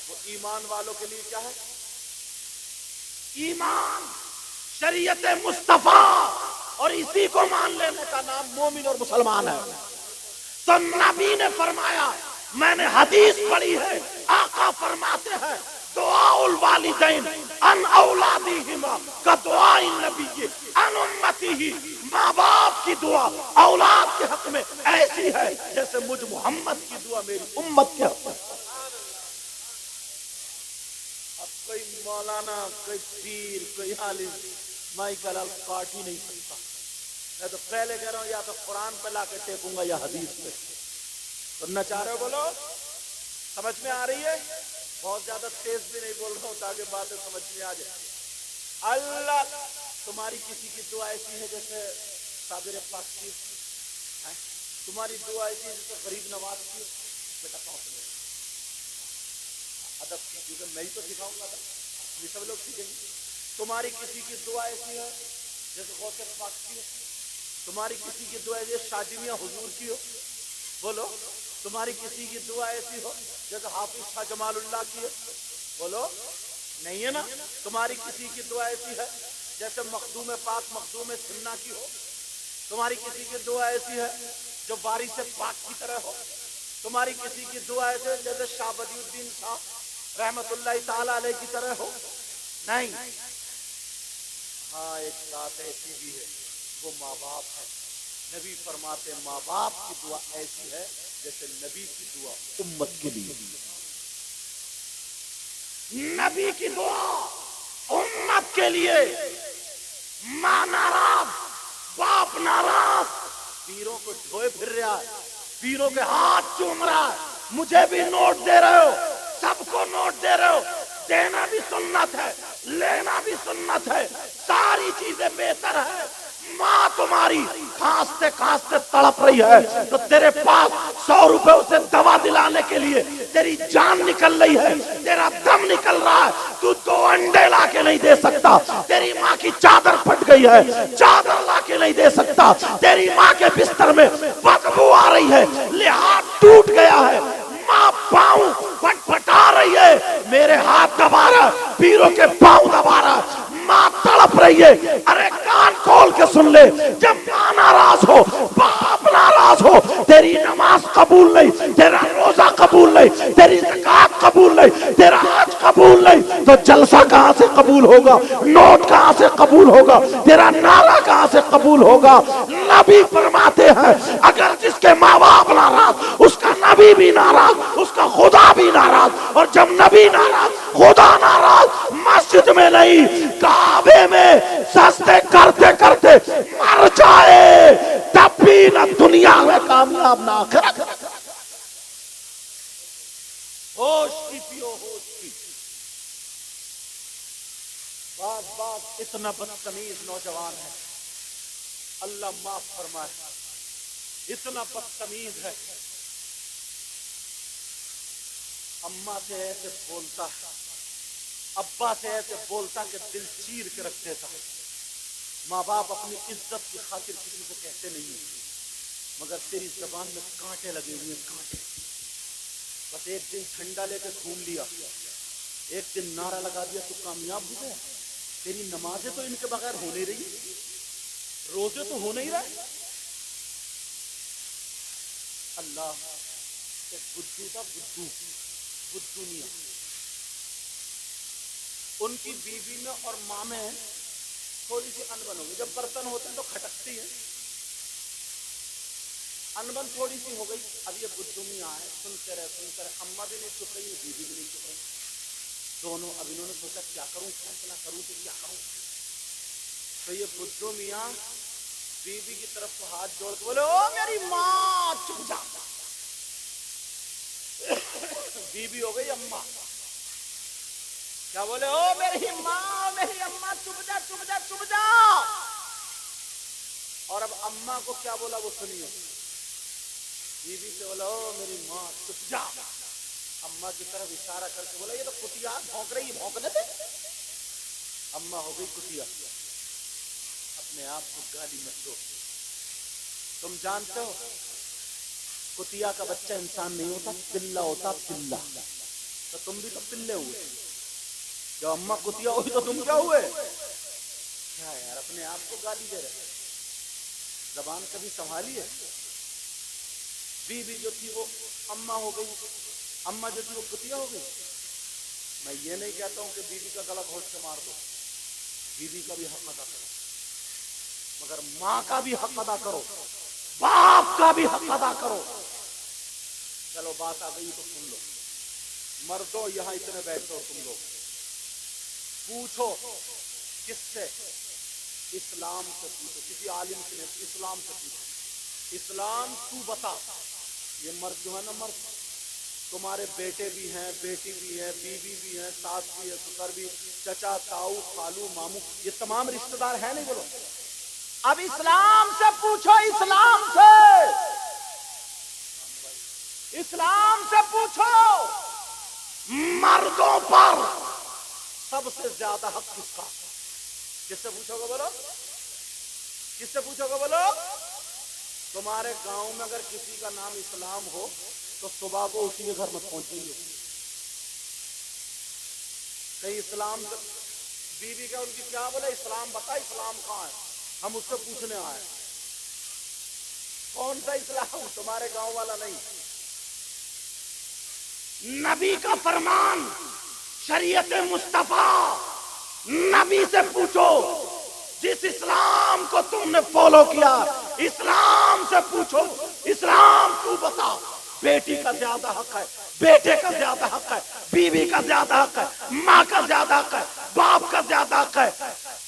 وہ ایمان والوں کے لیے کیا ہے؟ ایمان، شریعت مصطفیٰ، اور اسی کو مان لینے کا نام مومن اور مسلمان ہے. تو نبی نے فرمایا، میں نے حدیث پڑھی ہے، آقا فرماتے ہیں دعاء الوالدین ان اولادہما کا دعاء النبی ان امتہ. ماں باپ کی دعا اولاد کے حق میں ایسی ہے جیسے مجھ محمد کی دعا میری امت کے حق میں. اب کوئی مولانا، کوئی پیر، کوئی عالم مائک الال کاٹ ہی نہیں سکتا. میں تو پہلے کہہ رہا ہوں یا تو قرآن پہ لا کے ٹیکوں گا یا حدیث پہ. سننا چاہ رہے ہو؟ بولو. سمجھ میں آ رہی ہے؟ بہت زیادہ تیز بھی نہیں بول رہا ہوں تاکہ باتیں سمجھ میں آ جائے. اللہ تمہاری کسی کی دعا ایسی ہے جیسے صابر پاک کی، تمہاری دعا ایسی ہے جیسے غریب نواز کی. بیٹا پاؤں سے ادب کی چیزیں میں ہی تو سکھاؤں گا، یہ سب لوگ سیکھیں گے. تمہاری کسی کی دعا ایسی ہے جیسے غوث پاک کی ہو. تمہاری کسی کی دعا ایسی شاہ میاں حضور کی ہو. بولو. تمہاری کسی کی دعا ایسی ہو جیسے حافظ شاہ جمال اللہ کی ہو. بولو. نہیں ہے نا. تمہاری کسی کی دعا ایسی ہے جیسے مخدوم پاک مخدوم سنہ کی ہو. تمہاری کسی کی دعا ایسی ہے جو وارث پاک کی طرح ہو. تمہاری کسی کی دعا ایسی ہے جیسے شاہ بدی الدین شاہ رحمت اللہ تعالی علیہ کی طرح ہو. نہیں. ہاں ایک بات ایسی بھی ہے، وہ ماں باپ ہے. نبی فرماتے ماں باپ کی دعا ایسی ہے جیسے نبی کی دعا امت کے لیے. نبی کی دعا امت کے لیے. ماں ناراض، باپ ناراض، پیروں کو ڈھوئے پھر رہا ہے، پیروں کے ہاتھ چوم رہا ہے، مجھے بھی نوٹ دے رہے ہو، سب کو نوٹ دے رہے ہو. دینا بھی سنت ہے، لینا بھی سنت ہے، ساری چیزیں بہتر ہے. ماں تمہاری کھانستے کھانستے تڑپ رہی ہے تو تیرے پاس 100 روپے اسے دوا دلانے کے لیے تیری جان نکل رہی ہے، تیرا دم نکل رہا ہے، تو 2 انڈے لا کے نہیں دے سکتا. تیری ماں کی چادر پھٹ گئی ہے، چادر لا کے نہیں دے سکتا. تیری ماں کے بستر میں بدبو آ رہی ہے، لحاظ ٹوٹ گیا ہے، ماں پاؤں پھٹ پھٹا رہی ہے، میرے ہاتھ دبا رہا، پیروں کے پاؤں دبا رہا، ماں تڑپ رہی ہے. ارے کان کھول کے سن لے، جب ماں ناراض ہو، باپ ناراض ہو، تیری نماز قبول نہیں، تیرا روزہ قبول نہیں، تیری زکات قبول نہیں، تیرا حج قبول نہیں، تو جلسہ کہاں سے قبول ہوگا؟ نوٹ کہاں سے قبول ہوگا؟ تیرا نعرہ کہاں سے قبول ہوگا؟ نبی فرماتے ہیں اگر جس کے ماں باپ ناراض، اس کا نبی بھی ناراض، اس کا خدا بھی ناراض. اور جب نبی ناراض، خدا ناراض، مسجد میں نہیں کعبے میں سجدے کرتے کرتے مر جائے تب بھی نہ دنیا میں کامیاب نہ آخرت. ہوش کی پیو، ہوش کی. بعض اتنا بدتمیز نوجوان ہے، اللہ معاف فرمائے، اتنا بدتمیز ہے. اماں سے ایسے بولتا ہے، ابا سے ایسے بولتا کہ دل چیر کے رکھ دیتا. ماں باپ اپنی عزت کی خاطر کسی کو کہتے نہیں ہیں، مگر تیری زبان میں کانٹے لگے ہوئے، کانٹے. بس ایک دن جھنڈا لے کے گھوم لیا، ایک دن نعرہ لگا دیا تو کامیاب ہو گیا. تیری نمازیں تو ان کے بغیر ہو نہیں رہی، روزے تو ہو نہیں رہے. اللہ بدھو تھا، بدھو میاں، ان کی بیوی میں اور ماں میں تھوڑی سی انبن ہوگی. جب برتن ہوتے ہیں تو کھٹکتی ہے، انبن تھوڑی سی ہو گئی. اب یہ بدھو میاں ہے، سنتے رہے، اماں بھی نہیں چپ رہی، بیوی بھی نہیں چپ رہی دونوں. اب انہوں نے سوچا کیا کروں، فیصلہ کروں تو کیا کروں. تو یہ بدھو میاں بیوی کی طرف ہاتھ جوڑ کے بولے او میری ماں چپ جا. بیوی ہو گئی اماں. کیا بولے او میری ماں، میری اماں چپ جا چپ جا چپ جا. اور اب اماں کو کیا بولا وہ سنیے. बीवी से बोला ओ मेरी माँ चुप जा, अम्मा की तरफ इशारा करके बोला ये तो कुतिया भौंक रही है, भौंकने दे। अम्मा हो गई कुतिया, अपने आप को गाली मत दो। तुम जानते हो कुतिया का बच्चा इंसान नहीं होता, पिल्ला होता, पिल्ला। तो तुम भी तो पिल्ले हुए, जब अम्मा कुतिया हुई तो तुम क्या हुए? क्या यार, अपने आप को गाली दे रहे, जबान कभी संभाली है? बीवी जो थी वो अम्मा हो गई, अम्मा जो थी वो कुतिया हो गई। मैं ये नहीं कहता हूं कि बीवी का गला घोंट के मार दो, बीवी का भी हक अदा करो, मगर माँ का भी हक अदा करो, बाप का भी हक अदा करो। चलो बात आ गई तो सुन लो, मर्दों यहां इतने बैठे हो तुम लोग, पूछो किससे? इस्लाम से पूछो, किसी आलिम से नहीं, इस्लाम से पूछो। इस्लाम तू बता, ये मर्द जो है ना, मर्द तुम्हारे बेटे भी हैं, बेटी भी है, बीवी भी है, सास भी है, ससुर भी, चचा, ताऊ, खालू, मामू, ये तमाम रिश्तेदार हैं नहीं? बोलो अब इस्लाम से पूछो, इस्लाम से, इस्लाम से पूछो, मर्दों पर सबसे ज्यादा हक किसका? किससे पूछोगे बोलो? किससे पूछोगे बोलो? तुम्हारे गांव में अगर किसी का नाम इस्लाम हो तो सुबह को उसी के घर में पहुंचेंगे। कहीं इस्लाम से बीवी का उनकी क्या बोले, इस्लाम बता, इस्लाम कहाँ है, हम उससे पूछने आए। कौन सा इस्लाम? तुम्हारे गांव वाला नहीं। नबी का फरमान, शरीयत मुस्तफा, नबी से पूछो। जिस इस्लाम को तुमने फॉलो किया, इस्लाम से पूछो, इस्लाम तू बता। बेटी का ज्यादा हक है, बेटे का ज्यादा हक है, बीवी का ज्यादा हक है, माँ का ज्यादा हक है, बाप का ज्यादा हक है,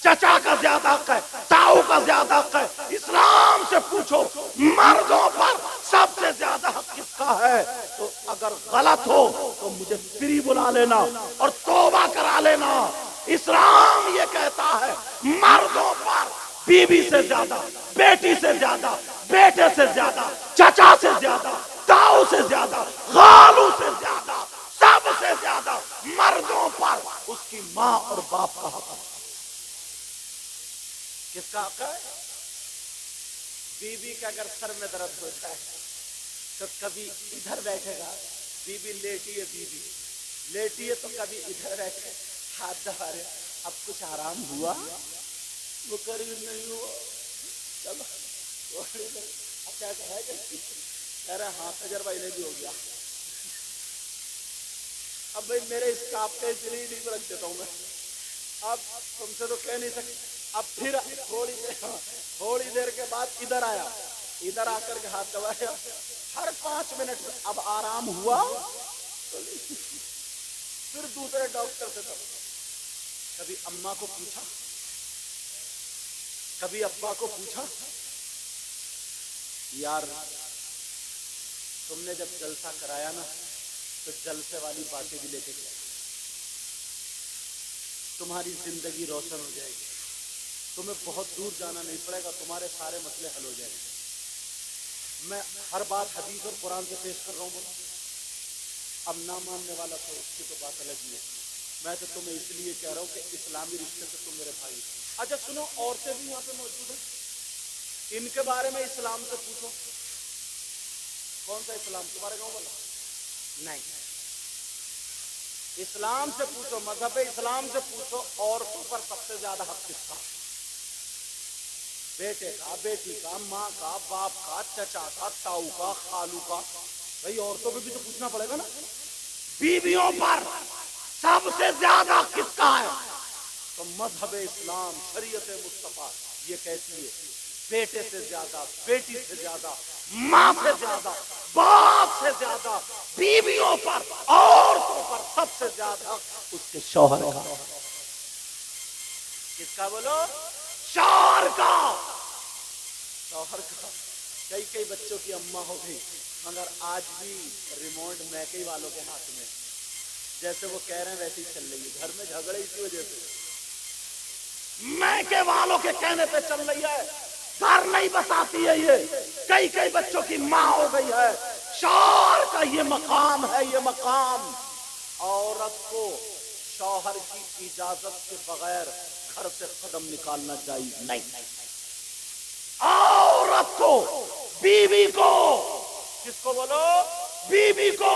चचा का ज्यादा हक है, ताऊ का ज्यादा हक है। इस्लाम से पूछो, मर्दों पर सबसे ज्यादा हक किसका है? तो अगर गलत हो तो मुझे फिर बुला लेना और तौबा करा लेना। इस्लाम ये कहता है मर्दों पर बीवी से ज्यादा, बेटी से ज्यादा, बेटे से ज्यादा, चचा से ज्यादा, ताऊ से ज्यादा, खालू से ज्यादा, सबसे ज्यादा मर्दों पर उसकी माँ और बाप का हक है। किसका हक है? बीवी का अगर सर में दर्द होता है तो कभी इधर बैठेगा, बीवी लेटी है, बीवी लेटी है तो कभी इधर बैठे, हाथ दबा रहे, अब कुछ आराम हुआ? वो करीब नहीं हुआ, चलो अब क्या है? अरे हाँ तजर्बा इन्हें भी हो गया। अब भाई मेरे इस काप पे इसलिए नहीं रख देता हूँ मैं, अब तुमसे तो कह नहीं सकती। अब फिर थोड़ी देर के बाद इधर आया, इधर आकर के हाथ दबाया, हर 5 मिनट में अब आराम हुआ तो फिर दूसरे डॉक्टर से दबा। कभी अम्मा को पूछा, कभी अब्बा को पूछा, यार तुमने जब जलसा कराया ना तो जलसे वाली बातें भी लेके गया, तुम्हारी जिंदगी रोशन हो जाएगी, तुम्हें बहुत दूर जाना नहीं पड़ेगा, तुम्हारे सारे मसले हल हो जाएंगे। मैं हर बात हदीस और कुरान से पेश कर रहा हूँ। अब ना मानने वाला तो उसकी तो बात अलग ही है। मैं तो तुम्हें इसलिए कह रहा हूँ कि इस्लामी रिश्ते से तुम मेरे भाई। अच्छा सुनो, औरतें भी यहाँ पे मौजूद हैं, इनके बारे में इस्लाम से पूछो। कौन सा इस्लाम? तुम्हारे गांव वाला नहीं, इस्लाम से पूछो, मजहब इस्लाम से पूछो, औरतों पर सबसे ज्यादा हक किसका? बेटे का, बेटी का, माँ का, बाप का, चचा का, ताऊ का, खालू का। भाई औरतों पे भी तो पूछना पड़ेगा ना। बीवियों पर सबसे ज्यादा किसका है? तो मजहब इस्लाम, शरीयत मुस्तफा ये कहती है बेटे से ज्यादा, बेटी से ज्यादा, माँ से ज्यादा, बाप से ज्यादा बीवियों पर, औरतों पर सबसे ज्यादा उसके शौहर का। किसका बोलो? शौहर का, शौहर का। कई बच्चों की अम्मा हो गई, मगर आज भी रिमोट मैके वालों के हाथ में, जैसे वो कह रहे हैं वैसे ही चल रही है। घर में झगड़े इसी वजह से मैके वालों के कहने पे चल रही है, घर नहीं बसाती है ये। कई बच्चों की माँ हो गई है, شوہر کا یہ مقام ہے، یہ مقام عورت کو شوہر کی اجازت کے بغیر گھر سے قدم نکالنا چاہیے نہیں. عورت کو، بیوی کو، کس کو بولو؟ بیوی کو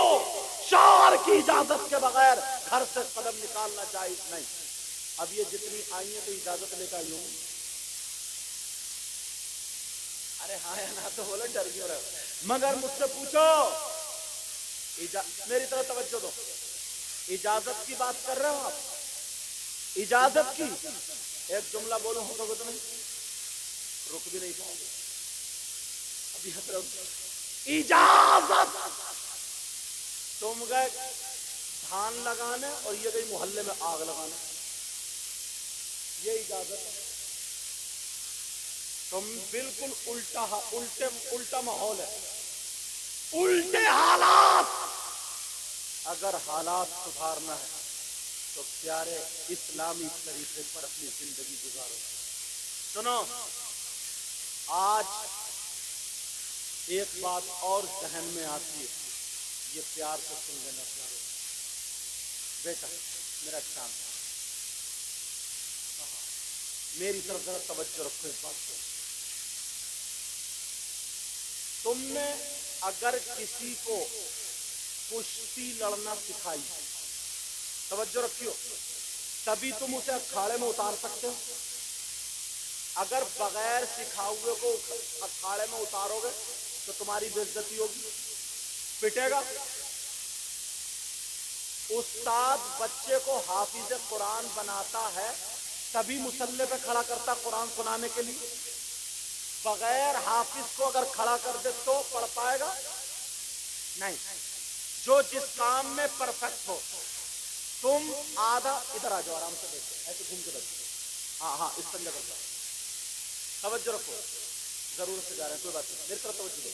شوہر کی اجازت کے بغیر گھر سے قدم نکالنا جائز نہیں. اب یہ جتنی آئی ہیں تو اجازت لے کر آئی ہوں. ارے ہاں یا نہ تو بولو، ڈر کیوں رہے ہو؟ مگر مجھ سے پوچھو، میری طرف توجہ دو، اجازت کی بات کر رہے ہو آپ؟ اجازت کی ایک جملہ بولو ہوگا تو نہیں رک بھی نہیں پاؤ گے. ابھی حضرت اجازت، تم گئے دھان لگانے اور یہ گئی محلے میں آگ لگانے، یہ اجازت ہے. تم بالکل الٹا ماحول ہے، الٹے حالات. اگر حالات سدھارنا ہے تو پیارے اسلامی طریقے پر اپنی زندگی گزارو. سنو، آج ایک بات اور ذہن میں آتی ہے، یہ پیار سے سن لینا پیارے. بیٹا میرا چاند، میری طرف ذرا توجہ رکھو اس بات کو. تم نے اگر کسی کو کشتی لڑنا سکھائی، توجہ رکھیو، تبھی تم اسے اکھاڑے میں اتار سکتے ہو. اگر بغیر سکھاؤے کو اکھاڑے میں اتارو گے تو تمہاری بے عزتی ہوگی، پٹے گا. استاد بچے کو حافظ قرآن بناتا ہے تبھی مصلی پہ کھڑا کرتا قرآن سنانے کے لیے. بغیر حافظ کو اگر کھڑا کر دے تو پڑھ پائے گا نہیں. جو جس کام میں پرفیکٹ ہو، تم آدھا ادھر آ جاؤ، آرام سے بیٹھو، ایسے گھوم کے بیٹھو. ہاں اس طرح کرتا. توجہ رکھو، ضرورت سے جا رہے ہیں، کوئی بات نہیں، میری طرف توجہ دو.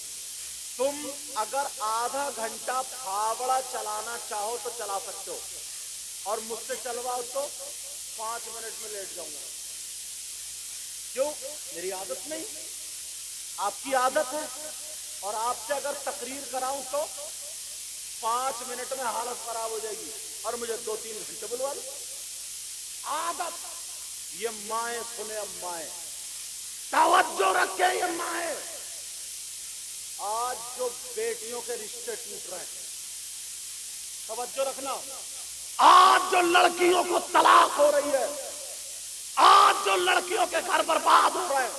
تم اگر آدھا گھنٹہ پھاوڑا چلانا چاہو تو چلا سکتے ہو، اور مجھ سے چلواؤ تو 5 منٹ میں لیٹ جاؤں گا. کیوں؟ میری عادت نہیں، آپ کی عادت ہے. اور آپ سے اگر تقریر کراؤں تو 5 منٹ میں حالت خراب ہو جائے گی اور مجھے 2-3 گھنٹے بلوا لو. عادت. یہ مائیں سنے، اب مائیں توجہ رکھیں، یہ مائیں آج جو بیٹیوں کے رشتے ٹوٹ رہے ہیں، توجہ رکھنا. آج جو لڑکیوں کو طلاق ہو رہی ہے، آج جو لڑکیوں کے گھر برباد ہو رہے ہیں،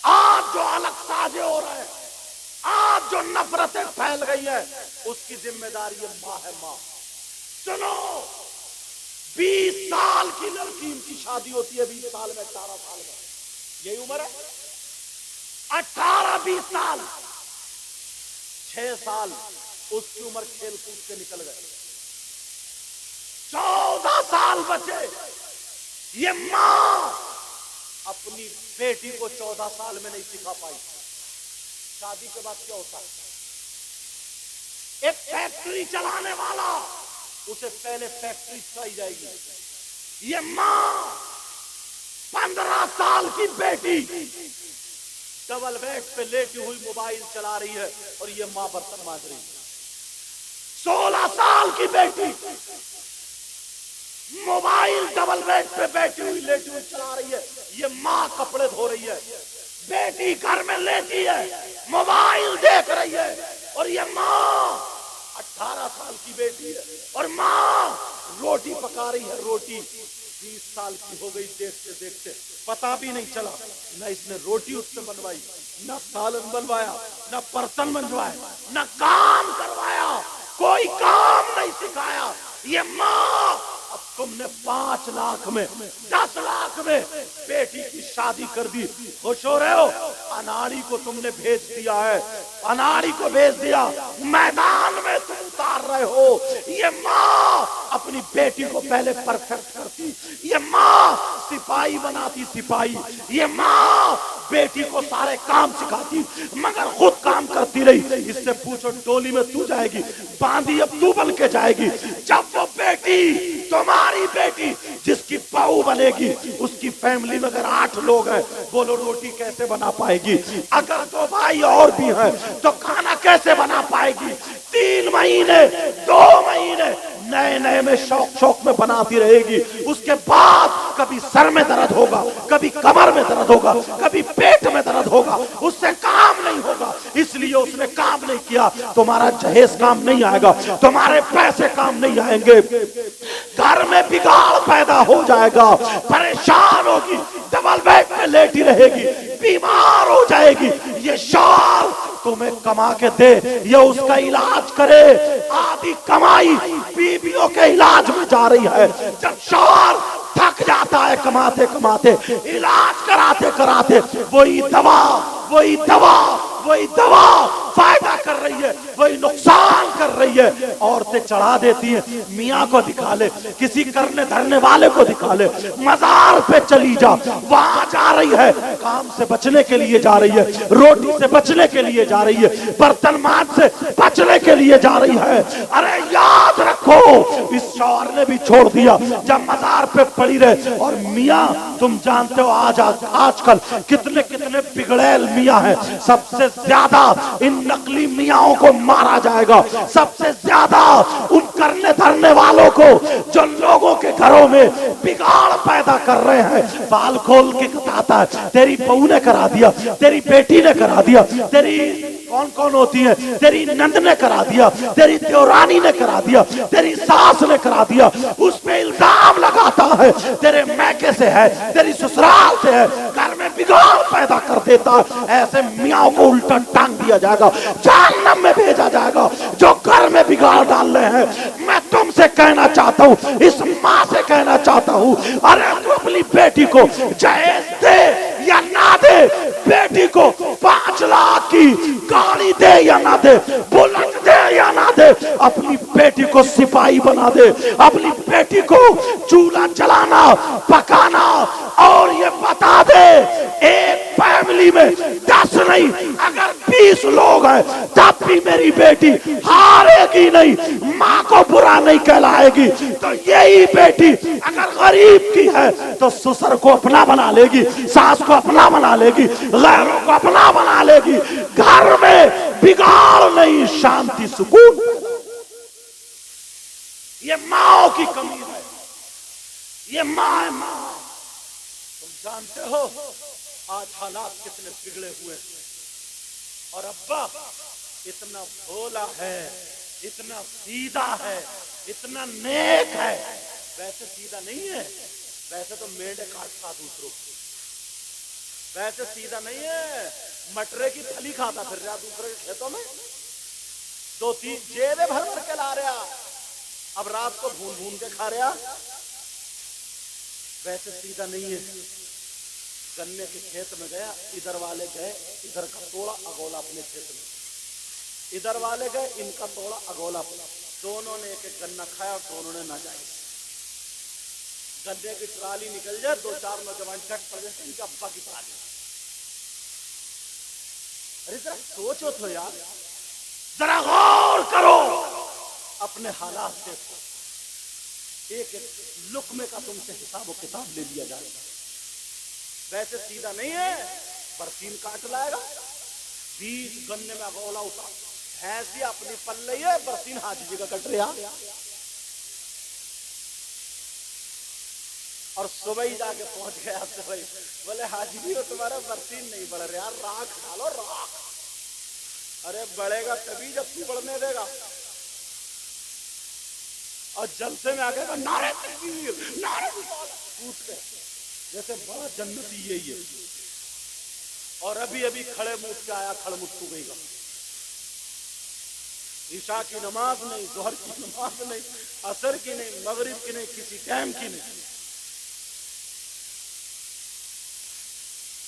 آج جو الگ سازے ہو رہے ہیں، آج جو نفرتیں پھیل گئی ہیں، اس کی ذمہ داری یہ ماں ہے. ماں سنو، 20 سال کی لڑکی ان کی شادی ہوتی ہے، 20 سال میں، 18 سال میں، یہی عمر ہے. 18-20 سال، 6 سال اس کی عمر کھیل کود کے نکل گئے. 14 سال بچے. یہ ماں اپنی بیٹی کو 14 سال میں نہیں سکھا پائی. شادی کے بعد کیا ہوتا ہے؟ ایک فیکٹری چلانے والا اسے پہلے فیکٹری سکھائی جائے گی. یہ ماں 15 سال کی بیٹی ڈبل بیڈ پہ لیٹی ہوئی موبائل چلا رہی ہے اور یہ ماں برتن مانج رہی ہے. 16 سال کی بیٹی موبائل ڈبل بیڈ پہ بیٹھی ہوئی لیٹی ہوئی چلا رہی ہے، یہ ماں کپڑے دھو رہی ہے. بیٹی گھر میں لیٹی ہے، موبائل دیکھ رہی ہے، اور یہ ماں 18 سال کی بیٹی ہے اور ماں روٹی پکا رہی ہے. روٹی 20 سال کی ہو گئی، دیکھتے دیکھتے پتا بھی نہیں چلا، نہ اس نے روٹی اس سے بنوائی، نہ سالن بنوایا، نہ برتن بنوائے، نہ کام کروایا، کوئی کام نہیں سکھایا. یہ ماں اب تم نے 5 لاکھ میں 10 لاکھ میں بیٹی کی شادی کر دی. خوش ہو رہے ہو؟ اناڑی کو تم نے بھیج دیا ہے، اناڑی کو بھیج دیا، میدان میں تم اتار رہے ہو. یہ ماں اپنی بیٹی کو پہلے پرفیکٹ کرتی، یہ ماں سپاہی بناتی، سپاہی. یہ ماں بیٹی کو سارے کام سکھاتی مگر خود کام کرتی رہی. اس سے پوچھو ڈولی میں تو جائے گی، باندھی اب تو بن کے جائے گی. جب وہ بیٹی، تمہاری بیٹی جس کی بہو بنے گی، اس کی فیملی میں اگر 8 لوگ ہیں، بولو روٹی کیسے بنا پائے گی؟ اگر 2 بھائی اور بھی ہیں تو کھانا कैसे बना पाएगी? 3 महीने 2 महीने नए नए में शौक में बनाती रहेगी, उसके बाद कभी सर में दर्द होगा, कभी कमर में दर्द होगा, कभी पेट में दर्द होगा, उससे काम नहीं होगा। इसलिए उसने काम नहीं किया। तुम्हारा जहेज काम नहीं आएगा, तुम्हारे पैसे काम नहीं आएंगे, घर में बिगाड़ पैदा हो जाएगा, परेशान होगी, डबल बेड में लेटी रहेगी, बीमार हो जाएगी। ये शौहर तुम्हें कमा के दे, ये उसका इलाज करे। आधी कमाई बीवियों के इलाज में जा रही है। जब शौहर थक जाता है कमाते कमाते, इलाज कराते कराते, वही दवा फायदा कर रही है, वही नुकसान कर रही है। औरतें चढ़ा देती हैं, मियाँ को दिखा ले, किसी करने धरने वाले को दिखा ले, मजार पे चली जा, वहां जा रही है, काम से बचने के लिए जा रही है, रोटी से बचने के लिए जा रही है, बर्तन मांज से बचने के लिए जा रही है। अरे याद रखो, इस शौहर ने भी छोड़ दिया जब मजार पे पड़ी रहे। और मियाँ, तुम जानते हो आजकल कितने कितने बिगड़ैल मियाँ हैं। सबसे ज्यादा इन नकली मियाओं को मारा जाएगा, सबसे ज्यादा उन करने धरने वालों को जो लोगों के घरों में बिगाड़ पैदा कर रहे हैं। बाल खोल के बताता है, तेरी बहू ने करा दिया, तेरी बेटी ने करा दिया, तेरी कौन कौन होती है, तेरी नंद ने करा दिया, तेरी देवरानी ने करा दिया, तेरी सास ने करा दिया। उस पे इल्जाम लगाता है, तेरे मैके से है, तेरी ससुराल से है, घर में बिगाड़ पैदा कर देता है। ऐसे मियाँ को उल्टा टांग दिया जाएगा, जहन्नम में भेजा जाएगा जो घर में बिगाड़ डाल रहे हैं। मैं तुमसे कहना चाहता हूँ, इस माँ से कहना चाहता हूँ, अरे तू अपनी बेटी को जहेज दे या ना दे, बेटी को 5 लाख की गाड़ी दे या ना दे, बुलेट दे या ना दे, अपनी बेटी को सिपाही बना दे, अपनी बेटी को चूल्हा जलाना पकाना। और ये बता दे, एक फैमिली में 10 नहीं, अगर 20 लोग हैं, तब भी मेरी बेटी हारेगी नहीं, माँ को बुरा नहीं कहलाएगी। तो यही बेटी अगर गरीब की है तो ससुर को अपना बना लेगी, सास को अपना बना लेगी, गैरों को अपना बना लेगी। घर में बिगाड़ नहीं, शांति सुकून। ये माँ की कमी है, ये माँ है माँ। तुम जानते हो आज हालात कितने बिगड़े हुए हैं। और अब्बा इतना भोला है, इतना सीधा है, इतना नेक है। वैसे सीधा नहीं है, वैसे तो मेंढे काटता दूसरों को, वैसे सीधा नहीं है, मटरे की फली खाता फिर रहा दूसरे के खेतों में, 2-3 जेबे भर भर के ला रहा, अब रात को भून भून के खा रहा। वैसे सीधा नहीं है। गन्ने के खेत में गया, इधर वाले गए, इधर का तोड़ा अगोला अपने खेत में, इधर वाले गए, इनका तोड़ा अगोला अपना, दोनों ने एक एक गन्ना खाया और दोनों ने ना जाए। गन्ने की ट्राली निकल जाए, 2-4 नौजवान चट पड़ जाए, इनका अब्बा की ट्राली। अरे जरा सोचो तो यार, जरा गौर करो, अपने हालात देखो। एक एक लुकमे का तुमसे हिसाब व किताब ले लिया जाएगा। वैसे सीधा नहीं है, बरसीन काट लाएगा, 20 गन्ने में अगोला उतार, भैंसी अपनी पल रही है, बरसीन हाजी जी का कट रहा, और सुबह ही जाके पहुंच गया। सुबह बोले हाजी जी वो तुम्हारा बरसीन नहीं बढ़ रहा, राख डालो राख। अरे बढ़ेगा तभी जब तू बढ़ने देगा। और जलसे में आके नारे तकबीर, नारे कूद के, जैसे बड़ा जन्नती यही है। और अभी अभी खड़े मुंह के आया, खड़मुट्टू गई का, ईशा की नमाज नहीं, जोहर की नमाज नहीं, असर की नहीं, मगरिब की नहीं, किसी टाइम की नहीं।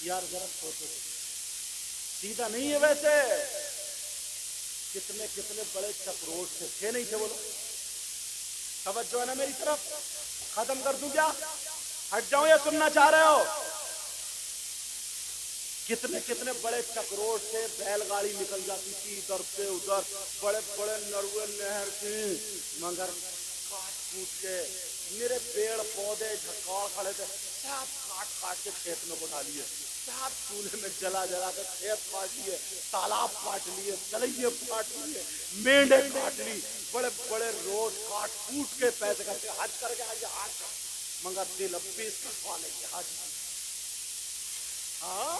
यार जरा सोचो, सीधा नहीं है। वैसे कितने कितने बड़े चक्रोट थे नहीं थे? बोलो, तवज्जो है ना मेरी तरफ? खत्म कर दूं क्या? हट जाऊं या सुनना चाह रहे हो? कितने कितने बड़े चक्रोट से बैलगाड़ी निकल जाती थी इधर से उधर, बड़े बड़े नरुए नहर की, मगर काट कूट के मेरे पेड़ पौधे झकाड़ खड़े थे, सब काट काट के खेत में उठा लिए। क्या चूल्हे में जला जला कर खेत काट लिए, तालाब काट लिए, तलैये काट लिए, मेंढे काट ली, बड़े बड़े रोड काट कूट के पैसे करते, हज करके आगे हाथ मगर दिल अब पीस का खा लेंगे हज। हाँ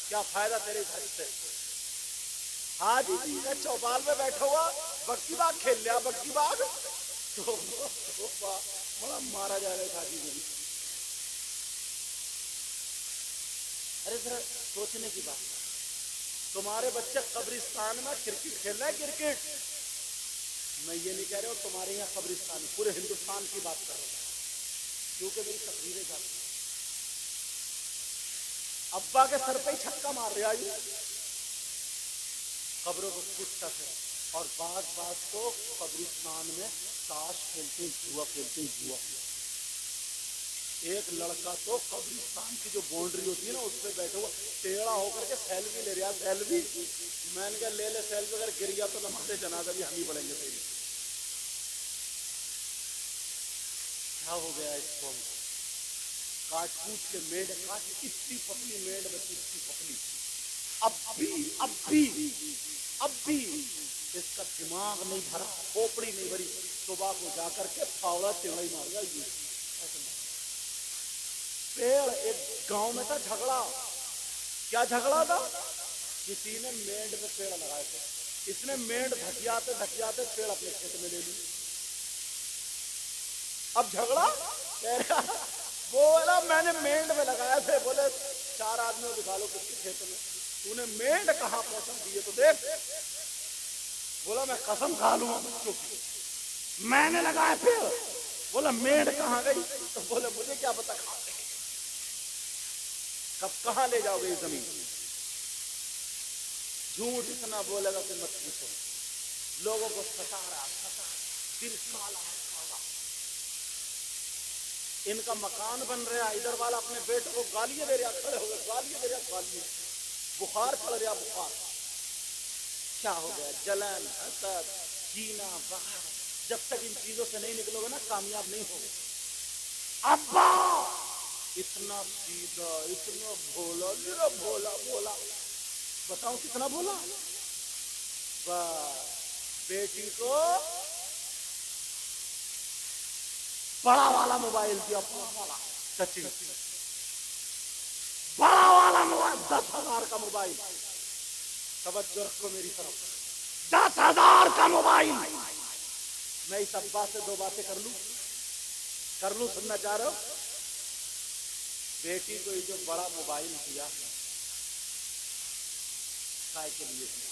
क्या फायदा तेरे हज से? हाजी जी ने चौपाल में बैठा हुआ बक्की बाग खेल लिया, बक्की बाग तो बड़ा मारा जा रहा है हाजी जी। अरे जरा सोचने की बात, तुम्हारे बच्चे कब्रिस्तान में क्रिकेट खेल रहे हैं, क्रिकेट। मैं ये नहीं कह रहा हूँ तुम्हारे यहाँ कब्रिस्तान, पूरे हिंदुस्तान की बात कर रहा हूँ, क्योंकि मेरी तकरीरें जाती हैं। अब्बा के सर पे ही छक्का मार रहे आयु, कब्रों को कूटता है, और बात बात को कब्रिस्तान में ताश खेलते, जुआ खेलते, जुआ। एक लड़का तो कब्रिस्तान की जो बाउंड्री होती है ना उस पे बैठा हुआ टेढ़ा होकर के सेल्फी ले रहा, सेल्फी। मैंने कहा ले ले सेल्फी, अगर गिर गया तो नमाज़े जनाजा भी हम ही पढ़ेंगे तेरी। क्या हो गया इस कौम को? काट कूट के मेड काट, इतनी पतली मेड बची, इतनी पतली। अब भी इसका दिमाग नहीं भरा, खोपड़ी नहीं भरी, सुबह को जाकर के फावड़ा टेढ़ा ही मार गया। पेड़ एक गांव में था झगड़ा, क्या झगड़ा था? किसी ने मेंढ पे पेड़ लगाए थे, इसने मेंढ धकियाते धकियाते पेड़ अपने खेत में ले ली। अब झगड़ा कह रहा, बोला मैंने मेंढ में लगाए थे, बोले 4 आदमियों दिखा लो किसके खेत में, तूने मेंढ कहाँ पैसा दिए तो देख। बोला मैं कसम खा लूंगा बच्चों की, मैंने लगाया पेड़। बोला मेंढ कहाँ गई? तो बोले मुझे क्या पता कहाँ गई, कब कहाँ ले जाओगे ये जमीन? झूठ इतना बोलेगा कि मत पूछो। लोगों को सता रहा, दिल काला काला। इनका मकान बन रहा, इधर वाला अपने बेटे को गालियां दे रहा, खड़े हो गए गालियां दे रहा, गालियां, बुखार चढ़ रहा, बुखार। क्या हो गया? जलन, हसद, कीना, बहार। जब तक इन चीजों से नहीं निकलोगे ना कामयाब नहीं होगे। अब्बा इतना सीधा, इतना भोला, मेरा भोला भोला, बताओ कितना भोला। बेटी को बड़ा वाला मोबाइल दिया, बड़ा वाला टचिंग, बड़ा वाला मोबाइल, 10,000 का मोबाइल। तवज्जो रखो मेरी तरफ, 10,000 का मोबाइल। मैं इस अब्बा से 2 बातें कर लूं, सुनना चाह रहे हो? बेटी को ये जो बड़ा मोबाइल दिया काय के लिए दिया?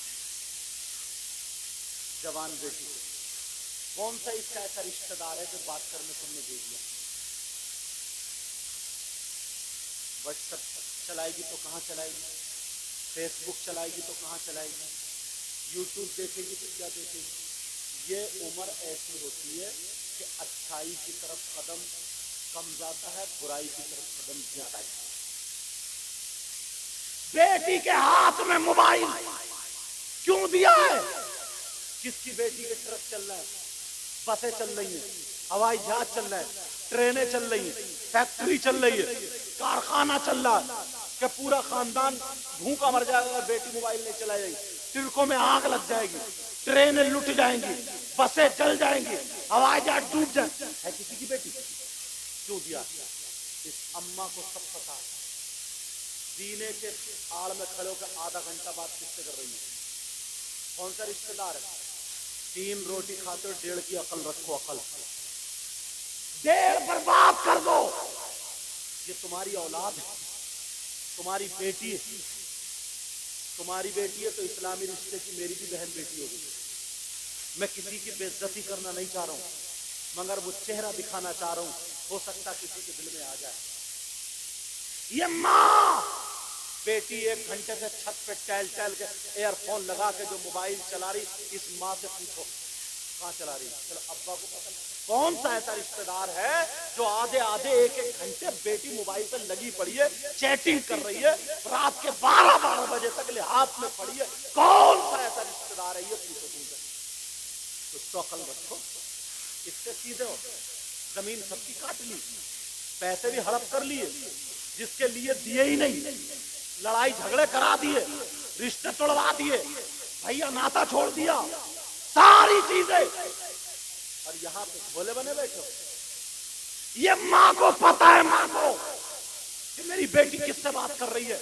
जवान बेटी को कौन सा इसका ऐसा रिश्तेदार है जो बात करने तुमने दे दिया? व्हाट्सएप चलाएगी तो कहाँ चलाएगी, फेसबुक चलाएगी तो कहाँ चलाएगी, यूट्यूब देखेगी तो क्या देखेगी? ये उम्र ऐसी होती है कि अच्छाई की तरफ कदम कम जाता है, बुराई की तरफ कदम ज्यादा जाता है। बेटी के हाथ में मोबाइल क्यों दिया है? किसकी बेटी के तरफ चल रहा है? बसें चल रही हैं, हवाई जहाज चल रहा है, ट्रेनें चल रही हैं, फैक्ट्री चल रही है, कारखाना चल रहा है, कि पूरा खानदान भूखा मर जाएगा, बेटी मोबाइल नहीं चलाएगी, सड़कों में आग लग जाएगी, ट्रेनें लुट जाएंगी, बसें जल जाएंगी, हवाई जहाज डूब जाए। है किसी की बेटी? क्यों दिया? इस अम्मा को सब पता है। सीने के आड़ में खड़े होकर आधा घंटा बात किससे कर रही है? कौन सा रिश्तेदार है? 3 रोटी खाते हो, 1.5 की अकल रखो, अकल 1.5 बर्बाद कर दो। ये तुम्हारी औलाद है, तुम्हारी बेटी है, तुम्हारी बेटी है तो इस्लामी रिश्ते की मेरी भी बहन बेटी होगी। मैं किसी की बेइज्जती करना नहीं चाह रहा हूँ, मगर वो चेहरा दिखाना चाह रहा हूँ, हो सकता किसी के दिल में आ जाए। ये माँ बेटी 1 घंटे से छत पे टहल टहल के एयरफोन लगा के जो मोबाइल चला रही, इस माँ से पूछो कहाँ चला रही? चलो अब्बा को पता नहीं। कौन सा ऐसा रिश्तेदार है जो आधे 1-1 घंटे बेटी मोबाइल पे लगी पड़ी है, चैटिंग कर रही है, रात के 12 बजे तक ले हाथ में पड़ी है? कौन सा ऐसा रिश्तेदार है? ये पूछो तुमसे। तो अकल रखो, इससे सीधे हो। जमीन सबकी काट ली, पैसे भी हड़प कर लिए, जिसके लिए दिए ही नहीं, लड़ाई झगड़े करा दिए, रिश्ते तोड़वा दिए, भैया नाता छोड़ दिया, सारी चीजें, और यहां पे भोले बने बैठे हो। ये माँ को पता है, माँ को कि मेरी बेटी किससे बात कर रही है,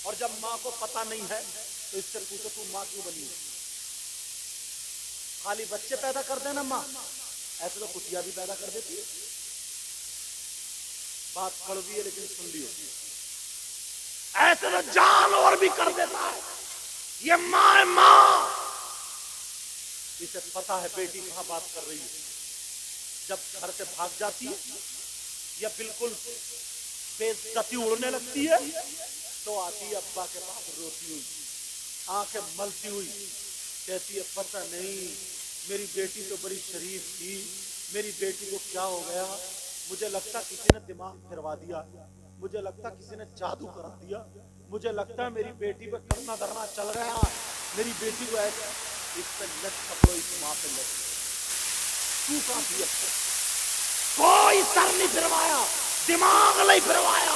और जब माँ को पता नहीं है तो इससे पूछो तू माँ क्यों बनी है? खाली बच्चे पैदा कर देना माँ, ऐसे तो कुतिया भी पैदा कर देती है। बात कड़वी है लेकिन सुन लियो, ऐसे तो जानवर भी कर देता है। ये माँ है, माँ, इसे पता है बेटी कहां बात कर रही है। जब घर से भाग जाती है या बिल्कुल बेइज्जती उड़ने लगती है तो आती है अब्बा के पास रोती हुई, आंखें मलती हुई, कहती है पता नहीं मेरी बेटी तो बड़ी शरीफ थी, मेरी बेटी को क्या हो गया, मुझे लगता किसी ने दिमाग फिरवा दिया, मुझे लगता किसी ने जादू करा दिया, मुझे लगता है मेरी बेटी पे करना धरना चल गया, मेरी बेटी को ऐसा। इस पे लट पकड़ो, इस माँ पे लट, तू कहां थी अब तक? कोई सर नहीं फिरवाया, दिमाग नहीं फिरवाया,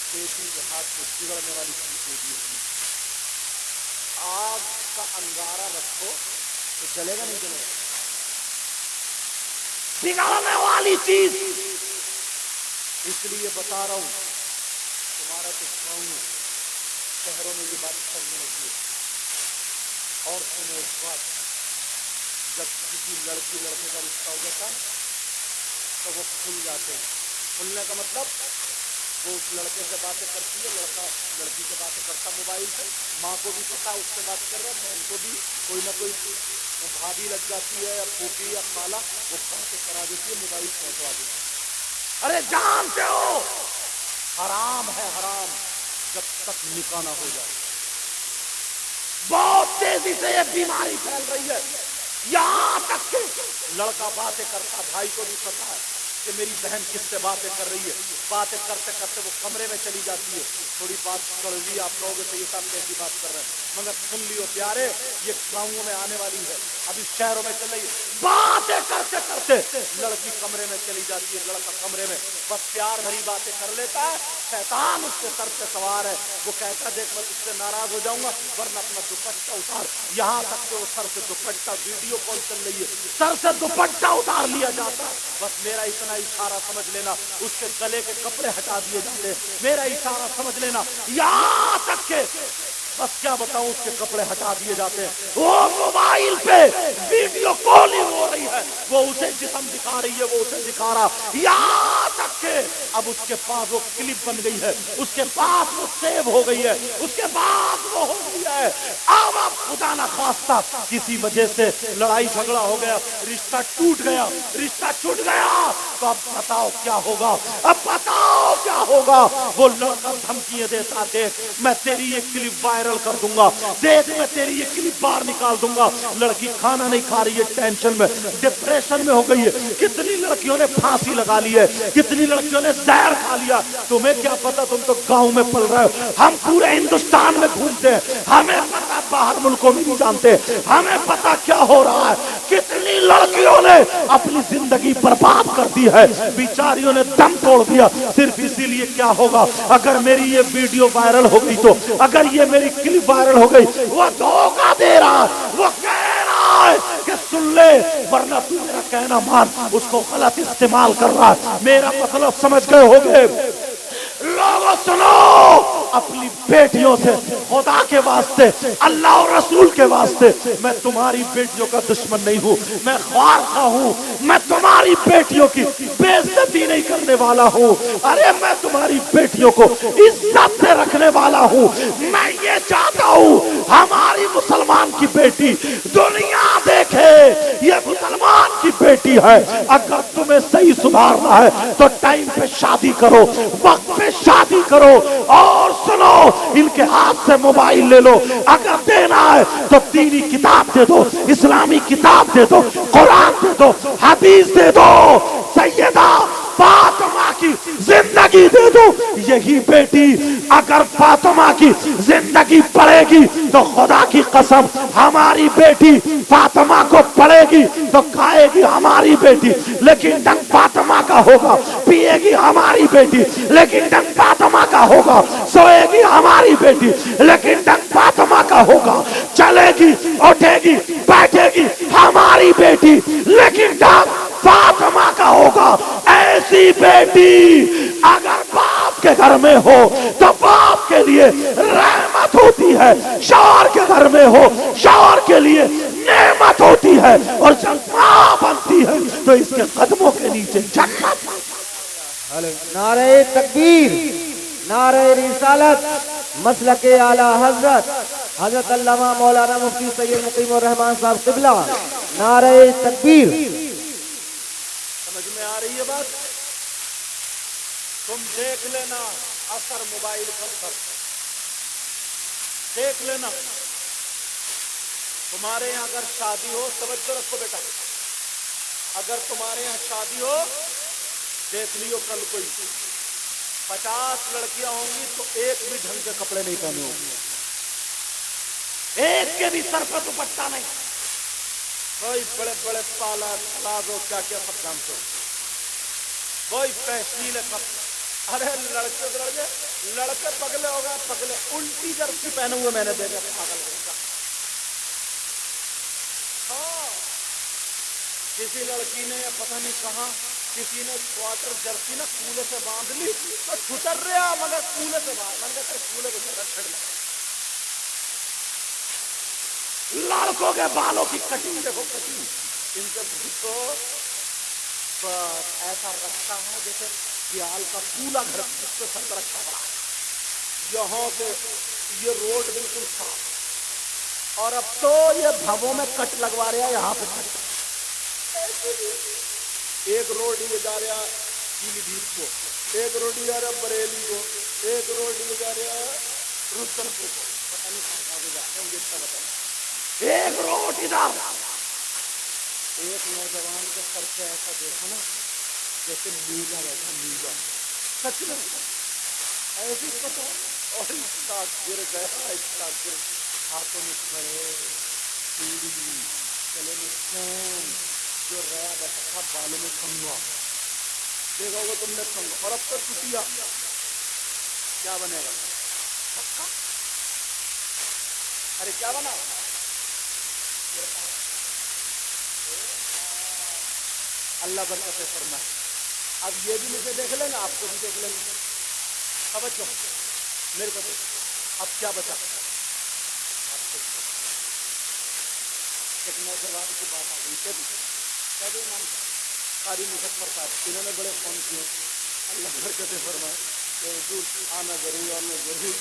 बेटी के हाथ में बिगड़ने वाली चीज दे दी। आग का अंगारा रखो तो जलेगा नहीं जलेगा, बिगाड़ने वाली चीज। इसलिए बता रहा हूं, तुम्हारा तो गाँव में शहरों में ये बात करने लगी है। और सुनो इस बात, जब किसी लड़की लड़के का रिश्ता हो जाता है तो वो खुल जाते हैं। खुलने का मतलब वो उस लड़के से बातें करती है, लड़का लड़की से बातें करता मोबाइल से, माँ को भी पता उससे बात कर रहा है, बहन को भी कोई ना कोई भाभी लग जाती है या फूफी या खाला, वो बातें करा देती है, मोबाइल पहुंचवा देती है। अरे जानते हो हराम है, हराम, जब तक निकाह ना हो जाए। बहुत तेजी से ये बीमारी फैल रही है, यहां तक कि लड़का बातें करता, भाई को भी पता है कि मेरी बहन किससे बातें कर रही है, बातें करते करते वो कमरे में चली जाती है। थोड़ी बात कड़वी आप कहोगे तो ये सब कैसी बात कर रहे हैं, मगर सुन लियो प्यारे, ये गाँवों में आने वाली है, अभी शहरों में चल रही है। बातें करते करते लड़की कमरे में चली जाती है, लड़का कमरे में बस प्यार भरी बातें कर लेता है, शैतान उसके सर पे सवार है, वो कहता देख मैं तुझसे नाराज हो जाऊंगा वरना अपना दुपट्टा उतार। यहाँ तक कि वो सर से दुपट्टा, वीडियो कॉल चल रही है, सर से दुपट्टा उतार लिया जाता है। बस मेरा इतना इशारा समझ लेना, उसके गले के कपड़े हटा दिए जाते हैं, मेरा इशारा समझ लेना, यहाँ तक के बस क्या बताऊं उसके कपड़े हटा दिए जाते हैं। वो मोबाइल पे वीडियो कॉलिंग हो रही है, वो उसे जिस्म दिखा रही है, वो उसे दिखा रहा, यहाँ तक के अब उसके पास वो क्लिप बन गई है, उसके पास वो सेव हो गई है, उसके पास वो हो गई है। अब खुदा ना खास्ता किसी वजह से लड़ाई झगड़ा हो गया, रिश्ता टूट गया, रिश्ता छूट गया, तो अब बताओ क्या होगा, अब बताओ क्या होगा। वो लड़का धमकियां देता, देख मैं तेरी ये क्लिप वायरल कर दूंगा, देख मैं तेरी ये क्लिप बाहर निकाल दूंगा। लड़की खाना नहीं खा रही है, टेंशन में, डिप्रेशन में हो गई है। कितनी लड़कियों ने फांसी लगा ली है, कितनी लड़कियों ने जहर खा लिया, तुम्हें क्या पता, तुम तो गांव में पल रहे हो, हम पूरे हिंदुस्तान में घूमते हैं, हमें पता बाहर मुल्कों में नहीं जानते, हमें पता क्या हो रहा है। कितनी लड़कियों ने अपनी जिंदगी बर्बाद कर दी है, बेचारियों ने दम तोड़ दिया, सिर्फ इसीलिए क्या होगा अगर मेरी ये वीडियो वायरल हो गई, तो अगर ये मेरी क्लिप वायरल हो गई, वो धोखा दे रहा है, वो कह रहा है कि सुन ले वरना तू मेरा कहना मान, उसको गलत इस्तेमाल कर रहा है। मेरा मतलब समझ गए होगे। लोगों सुनो, अपनी बेटियों से खुदा के वास्ते, अल्लाह और रसूल के वास्ते, मैं तुम्हारी बेटियों का दुश्मन नहीं हूँ, मैं ख्वारखा हूँ, मैं तुम्हारी बेटियों की बेइज्जती नहीं करने वाला हूँ। अरे मैं तुम्हारी बेटियों को इज्जत से रखने वाला हूँ। मैं ये चाहता हूँ हमारी मुसलमान की बेटी दुनिया देखे ये मुसलमान की बेटी है। अगर तुम्हें सही सुधारना है तो टाइम पे शादी करो, वक्त पे शादी करो, और सुनो इनके हाथ से मोबाइल ले लो, अगर देना है तो दीनी किताब दे दो, इस्लामी किताब दे दो, कुरान दे दो, हदीस दे दो। सैयदा फातिमा की की जिंदगी दे दो। यही बेटी अगर फातिमा की जिंदगी पड़ेगी तो खुदा की कसम हमारी बेटी फातिमा को पड़ेगी तो खाएगी हमारी बेटी, लेकिन डंग फातिमा का होगा। पिएगी हमारी बेटी, लेकिन डंग फातिमा का होगा। सोएगी हमारी बेटी, लेकिन डंग फातिमा का होगा। चलेगी उठेगी बैठेगी हमारी बेटी, लेकिन डंग फातिमा का होगा। ऐसी बेटी अगर बाप के घर में हो तो बाप के लिए रहमत होती है, शौहर के घर में हो शौहर के लिए नेमत होती है, और जब मां बनती है तो इसके कदमों के नीचे जन्नत। नारे तकबीर, नारे रिसालत, मसलके आला हजरत हजरत अल्लामा मौलाना मुफ्ती सैयद मुकीमुर रहमान साहब क़िबला। नारे तकबीर। समझ में आ रही है बात? तुम देख लेना असर मोबाइल पर, देख लेना। तुम्हारे यहाँ अगर शादी हो, तवज्जो रखो बेटा, अगर तुम्हारे यहाँ शादी हो देख लियो, कल कोई 50 लड़कियां होंगी तो एक भी ढंग के कपड़े नहीं पहने होंगे, एक के भी सर पर दुपट्टा नहीं। वही बड़े बड़े पाला प्लाजो क्या क्या सब जानते हो, वही फैशनीले कपड़े। अरे लड़के पगले हो गए, पगले उल्टी जर्सी पहने हुए मैंने देखे पागल का। हाँ, किसी लड़की ने पता नहीं कहा किसी ने क्वार्टर जर्सी ना कूले से बांध ली तो छुटर रहा, मगर कूले से बांध, मैंने कूले को छड़ लिया। लड़कों के बालों की कटिंग देखो, कटिंग इनसे पूछो तो ऐसा रखता है जैसे सियाल का पूरा घर जिससे सर रखा पड़ा है। यहाँ से ये रोड बिल्कुल साफ, और अब तो ये भवों में कट लगवा रहे हैं, यहाँ पे कट। एक रोड ले जा रहा पीलीभीत को, एक रोड ले जा रहा बरेली को, एक रोड ले जा रहा रुस्तमपुर को, पता नहीं कहाँ जा रहे हैं, इतना बताइए। एक रोड इधर। एक नौजवान के सर पे ऐसा देखा ना जैसे नीला बैठा, नीला सच में ऐसी पता, और इसका गिर गया, इसका गिर हाथों में खड़े सीढ़ी, गले में चैन, जो रया बैठा था बालों में कंगवा, देखा होगा तुमने कंगवा, और अब तो टूटिया क्या बनेगा? अरे क्या बना? अल्लाह बरकत फरमाए। अब ये भी मुझे देख लेना, आपको भी देख लेना, समझ लो मेरे को। अब क्या बचा? एक नौजवान की बात आ गई, क्या नाम कारी मुजफ्फर साहब, इन्होंने बड़े फोन किए, अल्लाह बरकत फरमाए, तो आना जरूर, आना जरूर।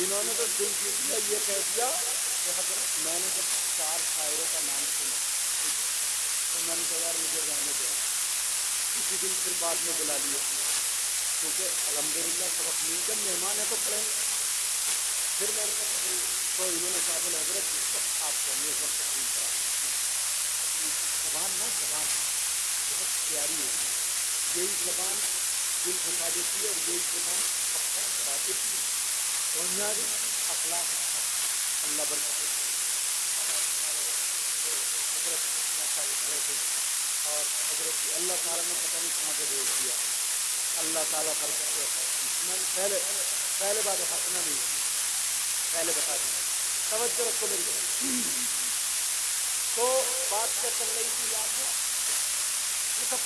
इन्होंने तो दिल जीत लिया, ये कह दिया कि हजरत मैंने जब 4 शायरों का नाम सुना तो मैंने कहा यार मुझे रहने दो, किसी दिन फिर बाद में बुला लिया, क्योंकि अल्हम्दुलिल्लाह सबक मिल गया, मेहमान है तो पढ़े। फिर मैंने तो इन्होंने कहा बोले हजरत आपको हम एक वक्त जबान ना, जबान बहुत प्यारी है, यही जबान दिल घुसा देती है, और यही जबान करा देती है, बुनियादी अखलाक अल्लाह बरकत। और हजरत अल्लाह ताला ने पता नहीं कहाँ पे भेज दिया, अल्लाह ताला बरकत। मैंने पहले बात हंसना नहीं, पहले बता दी, तवज्जो रखो मेरी। तो बात क्या चल रही थी याद है? ये सब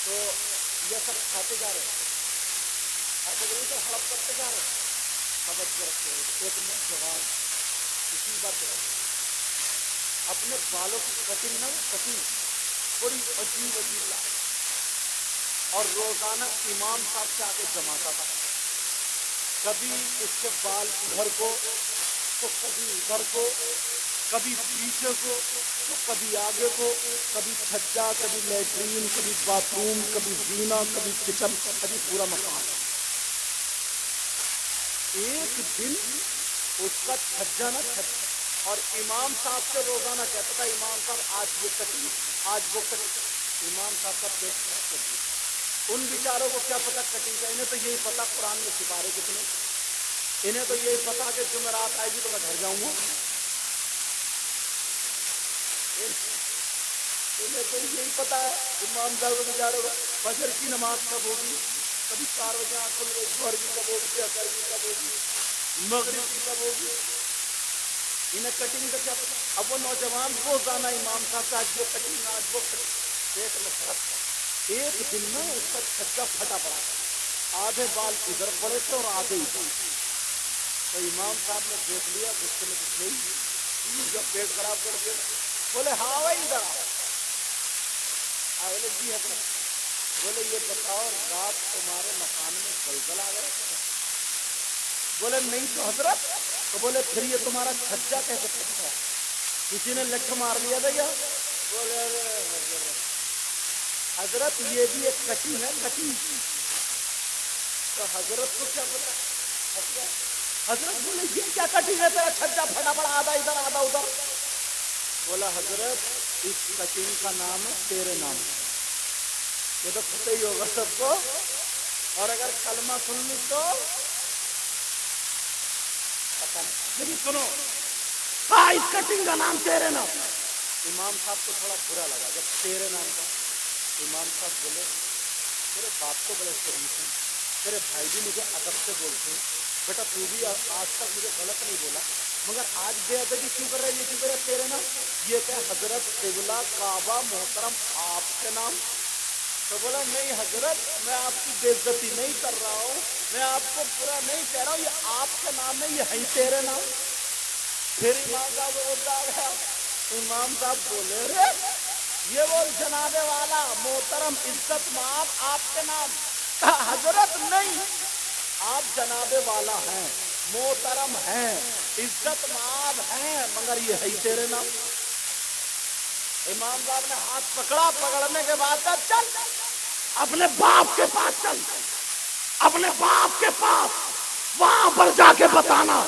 तो ये सब खाते जा रहे हैं, तो हड़प करते जा रहे हैं। तवज्जो रखो, एक नौजवान इसी बात अपने बालों की कटिंग ना, कटिंग बड़ी अजीब अजीब लाए, और रोजाना इमाम साहब से आके जमाता था। कभी उसके बाल इधर को तो कभी उधर को, कभी पीछे को तो कभी आगे को, कभी छज्जा, कभी लेटरीन, कभी बाथरूम, कभी जीना, कभी किचन, कभी पूरा मकान। एक दिन उसका छज्जा ना اور امام صاحب سے روزانہ کہتا تھا امام صاحب آج یہ کٹی آج وہ کٹی، امام صاحب کا پیٹ خراب کر دیا۔ ان بیچاروں کو کیا پتا کٹنگ کا، انہیں تو یہی پتا قرآن میں سپارے کتنے، انہیں تو یہی پتا کہ جمعرات آئے گی تو میں گھر جاؤں گا، انہیں تو یہی پتا ہے امام صاحب کو بیچاروں کو فجر کی نماز کب ہوگی، کبھی 4 بجے آنکھ کھل گئی، ظہر کی کب ہوگی، اثر کی کب ہوگی، مغرب کی کب ہوگی، انہیں کٹنگ کا کیا پتا۔ اب وہ نوجوان روزانہ امام صاحب کا آج یہ کٹنگ آج وہ کٹنگ، پیٹ میں درد تھا۔ ایک دن میں اس کا چھجا پھٹا پڑا، آدھے بال ادھر پڑے تھے اور آدھے ادھر، تو امام صاحب نے دیکھ لیا، غصے میں کچھ نہیں، جب پیٹ خراب کر کے بولے ہاں بھائی ادھر آؤ، بولے جی حضرت، بولے یہ بتاؤ رات تمہارے مکان میں زلزلہ آ گیا؟ بولے نہیں تو حضرت، تو بولے پھر یہ تمہارا چھجا کیسے پھٹ گیا، کسی نے لٹھ مار لیا تھا کیا؟ بولے حضرت یہ بھی ایک کٹی ہے کٹی، تو حضرت کو کیا پتا، حضرت بولے یہ کیا کٹی ہے تیرا چھجا پھٹا پڑا آدھا ادھر آدھا ادھر؟ بولا حضرت اس کٹنگ کا نام ہے تیرے نام، یہ تو پتہ ہی ہوگا سب کو، اور اگر کلمہ سن لی تو پتہ نہیں، لیکن سنو اس کٹنگ کا نام تیرے نام۔ امام صاحب کو تھوڑا برا لگا جب تیرے نام کا، امام صاحب بولے تیرے باپ کو بڑے شریف ہیں، تیرے بھائی بھی مجھے ادب سے بولتے ہیں، بیٹا تو بھی آج تک مجھے غلط نہیں بولا، مگر آج بے ادبی کیوں کر رہے ہیں، یہ کیوں کر رہے ہیں تیرے نام؟ یہ کہ حضرت قبلہ کعبہ محترم آپ کے نام؟ تو بولا نہیں حضرت میں آپ کی بے عزتی نہیں کر رہا ہوں، میں آپ کو برا نہیں کہہ رہا ہوں، یہ آپ کے نام ہے، یہ ہے تیرے نام۔ پھر امام صاحب بولتا گیا، امام صاحب بولے رے یہ وہ جناب والا محترم عزت مآب آپ کے نام؟ حضرت نہیں، آپ جناب والا ہیں، محترم ہیں، عزت مآب ہیں، مگر یہ ہے تیرے نام۔ امام صاحب نے ہاتھ پکڑا، پکڑنے کے بعد کہا چل اپنے باپ کے پاس چل، اپنے باپ کے پاس، وہاں پر جا کے بتانا،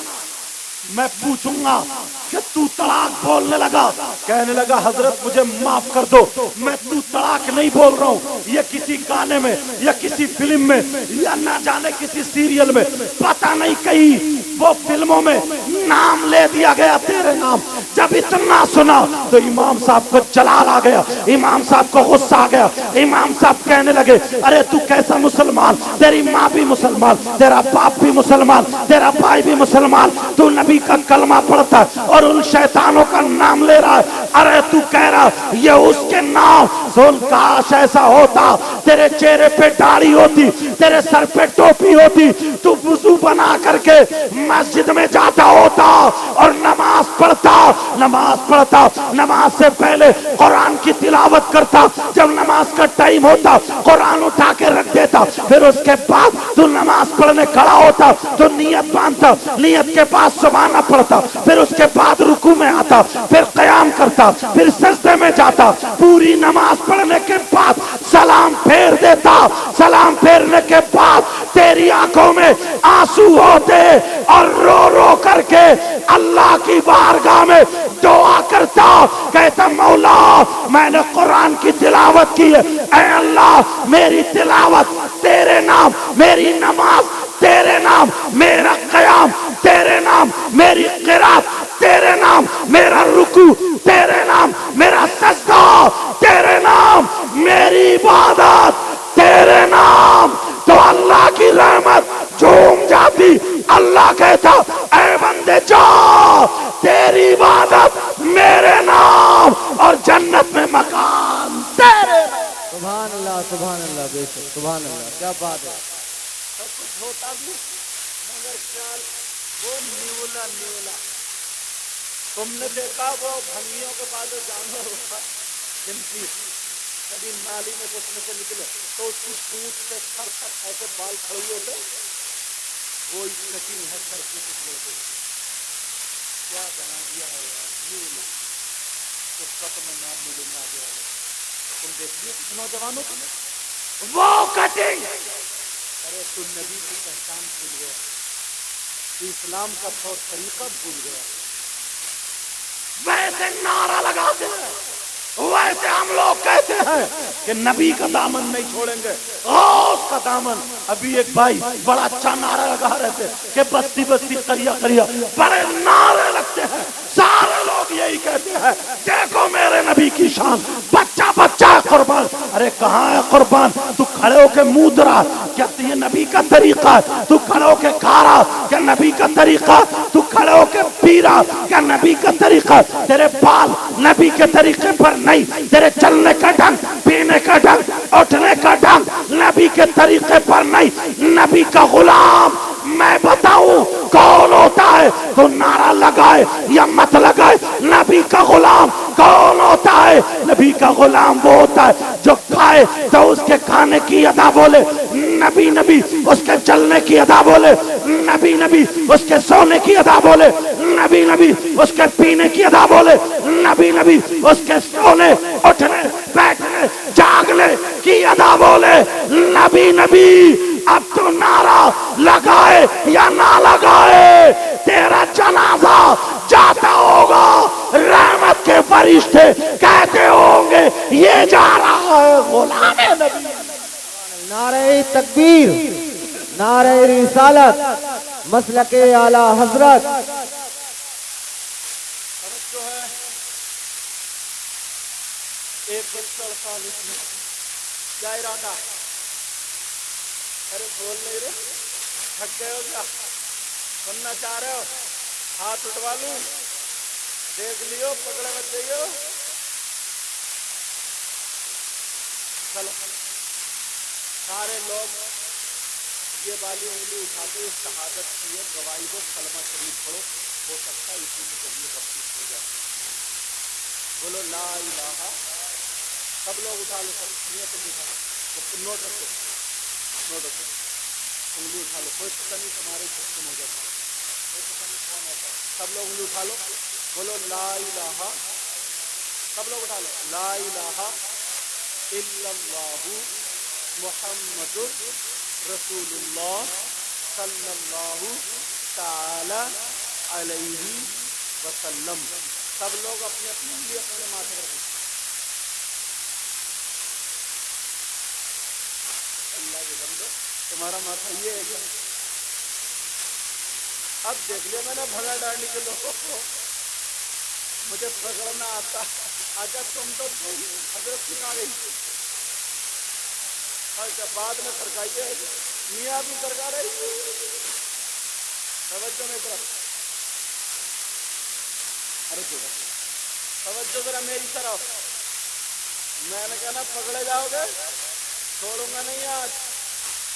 میں پوچھوں گا کہ تو طلاق بولنے لگا، کہنے لگا حضرت مجھے معاف کر دو، میں تو طلاق نہیں بول رہا ہوں، یہ کسی گانے میں یا کسی فلم میں یا نہ جانے کسی سیریل میں، پتہ نہیں کہیں وہ فلموں میں نام لے دیا گیا تیرے نام۔ جب اتنا سنا تو امام صاحب کو جلال آ گیا، امام صاحب کو غصہ آ گیا، امام صاحب کہنے لگے ارے تو کیسا مسلمان، تیری ماں بھی مسلمان، تیرا باپ بھی مسلمان، تیرا بھائی بھی مسلمان، تو نبی کا کلمہ پڑھتا ہے اور ان شیطانوں کا نام لے رہا ہے، ارے تو کہہ رہا یہ اس کے نام سن، کاش ایسا ہوتا تیرے چہرے پہ داڑھی ہوتی، تیرے سر پہ ٹوپی ہوتی، تو وضو بنا کر کے مسجد میں جاتا ہوتا اور نماز پڑھتا، نماز سے پہلے قرآن کی تلاوت کرتا، جب نماز کا ٹائم ہوتا قرآن اٹھا کے رکھ دیتا، پھر اس کے بعد تو نماز پڑھنے کھڑا ہوتا تو نیت باندھتا، نیت کے بعد سبحانہ پڑھتا، پھر اس کے بعد رکوع میں آتا، پھر قیام کرتا، پھر سجدے میں جاتا، پوری نماز پڑھنے کے بعد سلام پھیر دیتا، سلام پھیرنے کے بعد تیری آنکھوں میں آنسو ہوتے اور رو رو کر کے اللہ کی بارگاہ میں دعا کرتا، کہتا مولا میں نے قرآن کی تلاوت کی ہے، اے اللہ میری تلاوت تیرے نام، میری نماز تیرے نام، میرا قیام تیرے نام، میری قرات تیرے نام، میرا رکوع تیرے نام، میرا سجدہ تیرے نام، میری عبادت تیرے نام۔ تو اللہ کی رحمت جھوم جاتی، اللہ کہتا اے بندے جا تیری عبادت میرے نام اور جنت میں مکان تیرے نام۔ سبحان اللہ بے شک، سبحان اللہ، کیا بات ہے۔ سب کچھ ہوتا بھی مگر خیال وہ نیولا نیولا، تم نے دیکھا وہ بھنگیوں کے بعد جانور ہوتا جن کی کبھی نالی میں اس میں سے نکلے تو اس کی پونچھ سے سر تک ایسے بال کھڑے ہوتے، وہ اس کٹنگ ہے سر کی ٹکڑے کو، کیا بنا دیا ہے یار نیولا، اس کا تو میں نام نہیں لوں گا آگے والے، تم دیکھیے نوجوانوں کو وہ کٹنگ، ارے تو نبی کی پہچان بھول گیا، تو اسلام کا طور طریقہ بھول گیا، वैसे नारा लगाते हैं, वैसे हम लोग कहते हैं कि नबी का दामन नहीं छोड़ेंगे, गौस का दामन। अभी एक भाई बड़ा अच्छा नारा लगा रहे थे कि बस्ती बस्ती करिया करिया, बड़े नारे लगते हैं, सारे लोग यही कहते हैं देखो मेरे नबी की शान, बच्चा बच्चा है कुर्बान। अरे कहाँ है कुर्बान? तू खड़े होके मुद्रा, क्या ये नबी का तरीका है? तू खड़े होके खा रहा, क्या नबी का तरीका? तू खड़े होके पी रहा, क्या नबी का तरीका? तेरे बाल नबी के तरीके पर नहीं, तेरे चलने का ढंग, पीने का ढंग, उठने का ढंग नबी के तरीके पर नहीं। नबी का गुलाम मैं बताऊं कौन होता है तो नारा लगाए या मत लगाए, नबी का गुलाम कौन होता है? नबी का गुलाम वो होता है जो खाए तो उसके खाने की अदा बोले नबी नबी, उसके चलने की अदा बोले नबी नबी, उसके सोने की अदा बोले नबी नबी, उसके पीने की अदा बोले नबी नबी, उसके सोने उठने बैठने जागने की अदा बोले नबी नबी। अब तो नारा लगाए या ना लगाए, तेरा जनाजा जाता होगा, रहमत के फरिश्ते कहते होंगे ये जा रहा है गुलाम नबी। नारे तकबीर, नारे रिसालत, मसलके आला हजरत। जो है 1:48 क्या इरादा? अरे बोल नहीं रहे, थक गए हो क्या? सुनना चाह रहे हो? हाथ उठवा लूं? देख लियो, पकड़े मत जाइयो। चलो सारे लोग ये वाली उंगली उठाते शहादत की है, गवाही को कलमा शरीफ पढ़ो, हो सकता है इसी के जरिए बख्शिश हो जाए। बोलो ला इलाहा। सब लोग उठा लो, सब नियत उठा लो, नोट रखो, नोट रखो, उंगली उठा लो, कोई पता नहीं तुम्हारे खत्म हो जाता, कोई पता नहीं कौन आता है। सब लोग उंगली उठा लो, बोलो ला इलाहा। सब लोग उठा लो, ला इलाहा इल्लल्लाहु मुहम्मदुर रसूलुल्लाह सल्लल्लाहु ताला अलैहि वसल्लम। सब लोग अपने अपनी उंगली अपने माथे पर रखें। अल्लाह के बंदे, तुम्हारा माथा ये है क्या? अब देख लिया मैंने भगा डांडी के लोगों को, मुझे पकड़ना आता। अच्छा तुम तो हजरत सिखा गई, अच्छा बाद में सरकाइए, मियाँ भी सरका रही। तवज्जो मेरी तरफ, अरे तवज्जो जरा मेरी तरफ। मैंने कहा ना पकड़े जाओगे, छोड़ूंगा नहीं आज,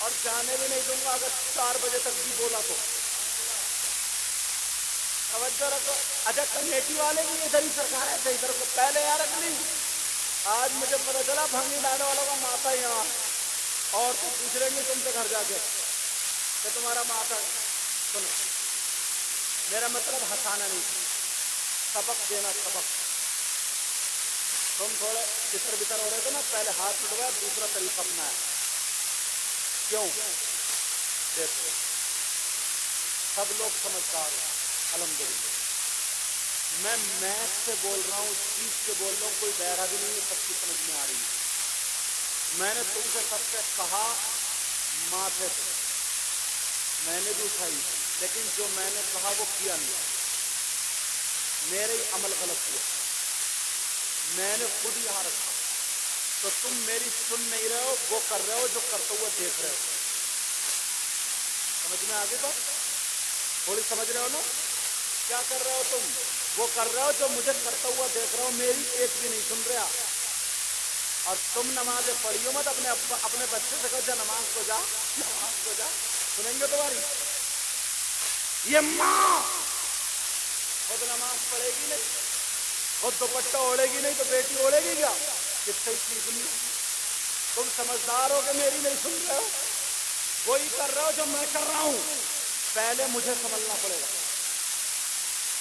और जाने भी नहीं दूंगा अगर 4 बजे तक भी बोला तो। तवज्जो रखो। अच्छा कमेटी वाले भी इधर ही सरकार है, इधर को पहले यहाँ रख ली। आज मुझे पता चला भंगी डालने वालों का माता यहाँ, और तो पूछ लेंगे तुमसे घर जाके कि तुम्हारा माता। सुनो मेरा मतलब हंसाना नहीं, सबक देना, सबक। तुम थोड़े तितर बितर हो रहे थे ना, पहले हाथ उठवाया, दूसरा तरीका अपनाया। क्यों? देखो सब लोग समझदार हो, अल्हम्दुलिल्लाह। मैं मैथ से बोल रहा हूँ, चीज से बोल रहा हूँ, कोई बहरा भी नहीं है, सबकी समझ में आ रही है। मैंने तुमसे सबसे कहा माथे पे, मैंने भी उठाई, लेकिन जो मैंने कहा वो किया नहीं, मेरे ही अमल गलत हुआ, मैंने खुद यहाँ रखा। तो तुम मेरी सुन नहीं रहे हो, वो कर रहे हो जो करते हुए देख रहे हो। समझ में आगे बात? थोड़ी समझ रहे हो ना? क्या कर रहे हो तुम? वो कर रहे हो जो मुझे करता हुआ देख रहे हो, मेरी एक भी नहीं सुन रहा। और तुम नमाज पढ़ियो मत, अपने बच्चे से कहो जा नमाज को जा, नमाज को जा, सुनेंगे तुम्हारी? ये माँ खुद नमाज पढ़ेगी नहीं, खुद दुपट्टा ओढ़ेगी नहीं, तो बेटी ओढ़ेगी क्या? किससे इतनी सुनिए? तुम समझदार हो कि मेरी नहीं सुन रहे हो? वही कर रहे हो जो मैं कर रहा हूं। पहले मुझे समझना पड़ेगा।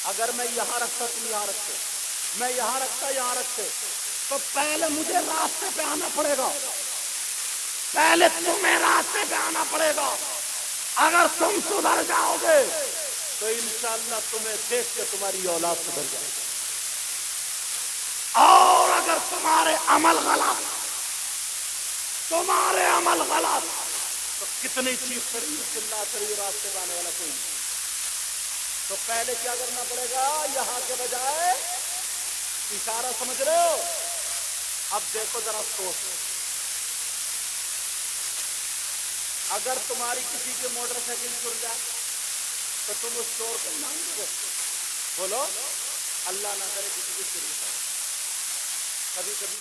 अगर मैं यहाँ रखता तुम यहाँ रखते, मैं यहाँ रखता यहाँ रखते, तो पहले मुझे रास्ते पे आना पड़ेगा, पहले तुम्हें रास्ते पे आना पड़ेगा। अगर तुम सुधर जाओगे तो इंशाअल्लाह तुम्हें देख के तुम्हारी औलाद सुधर जाएगी। तुम्हारे अमल गलत, तुम्हारे अमल गलत। तो कितनी चीज चिल्लाते रहिए, रास्ते में आने वाला कोई नहीं। तो पहले क्या करना पड़ेगा, यहाँ के बजाय इशारा समझ रहे हो। अब देखो जरा सोच, अगर तुम्हारी किसी की मोटरसाइकिल चुर जाए तो तुम उस चोर को नाम दो, बोलो अल्लाह ना करे किसी की चुर जाए। कभी कभी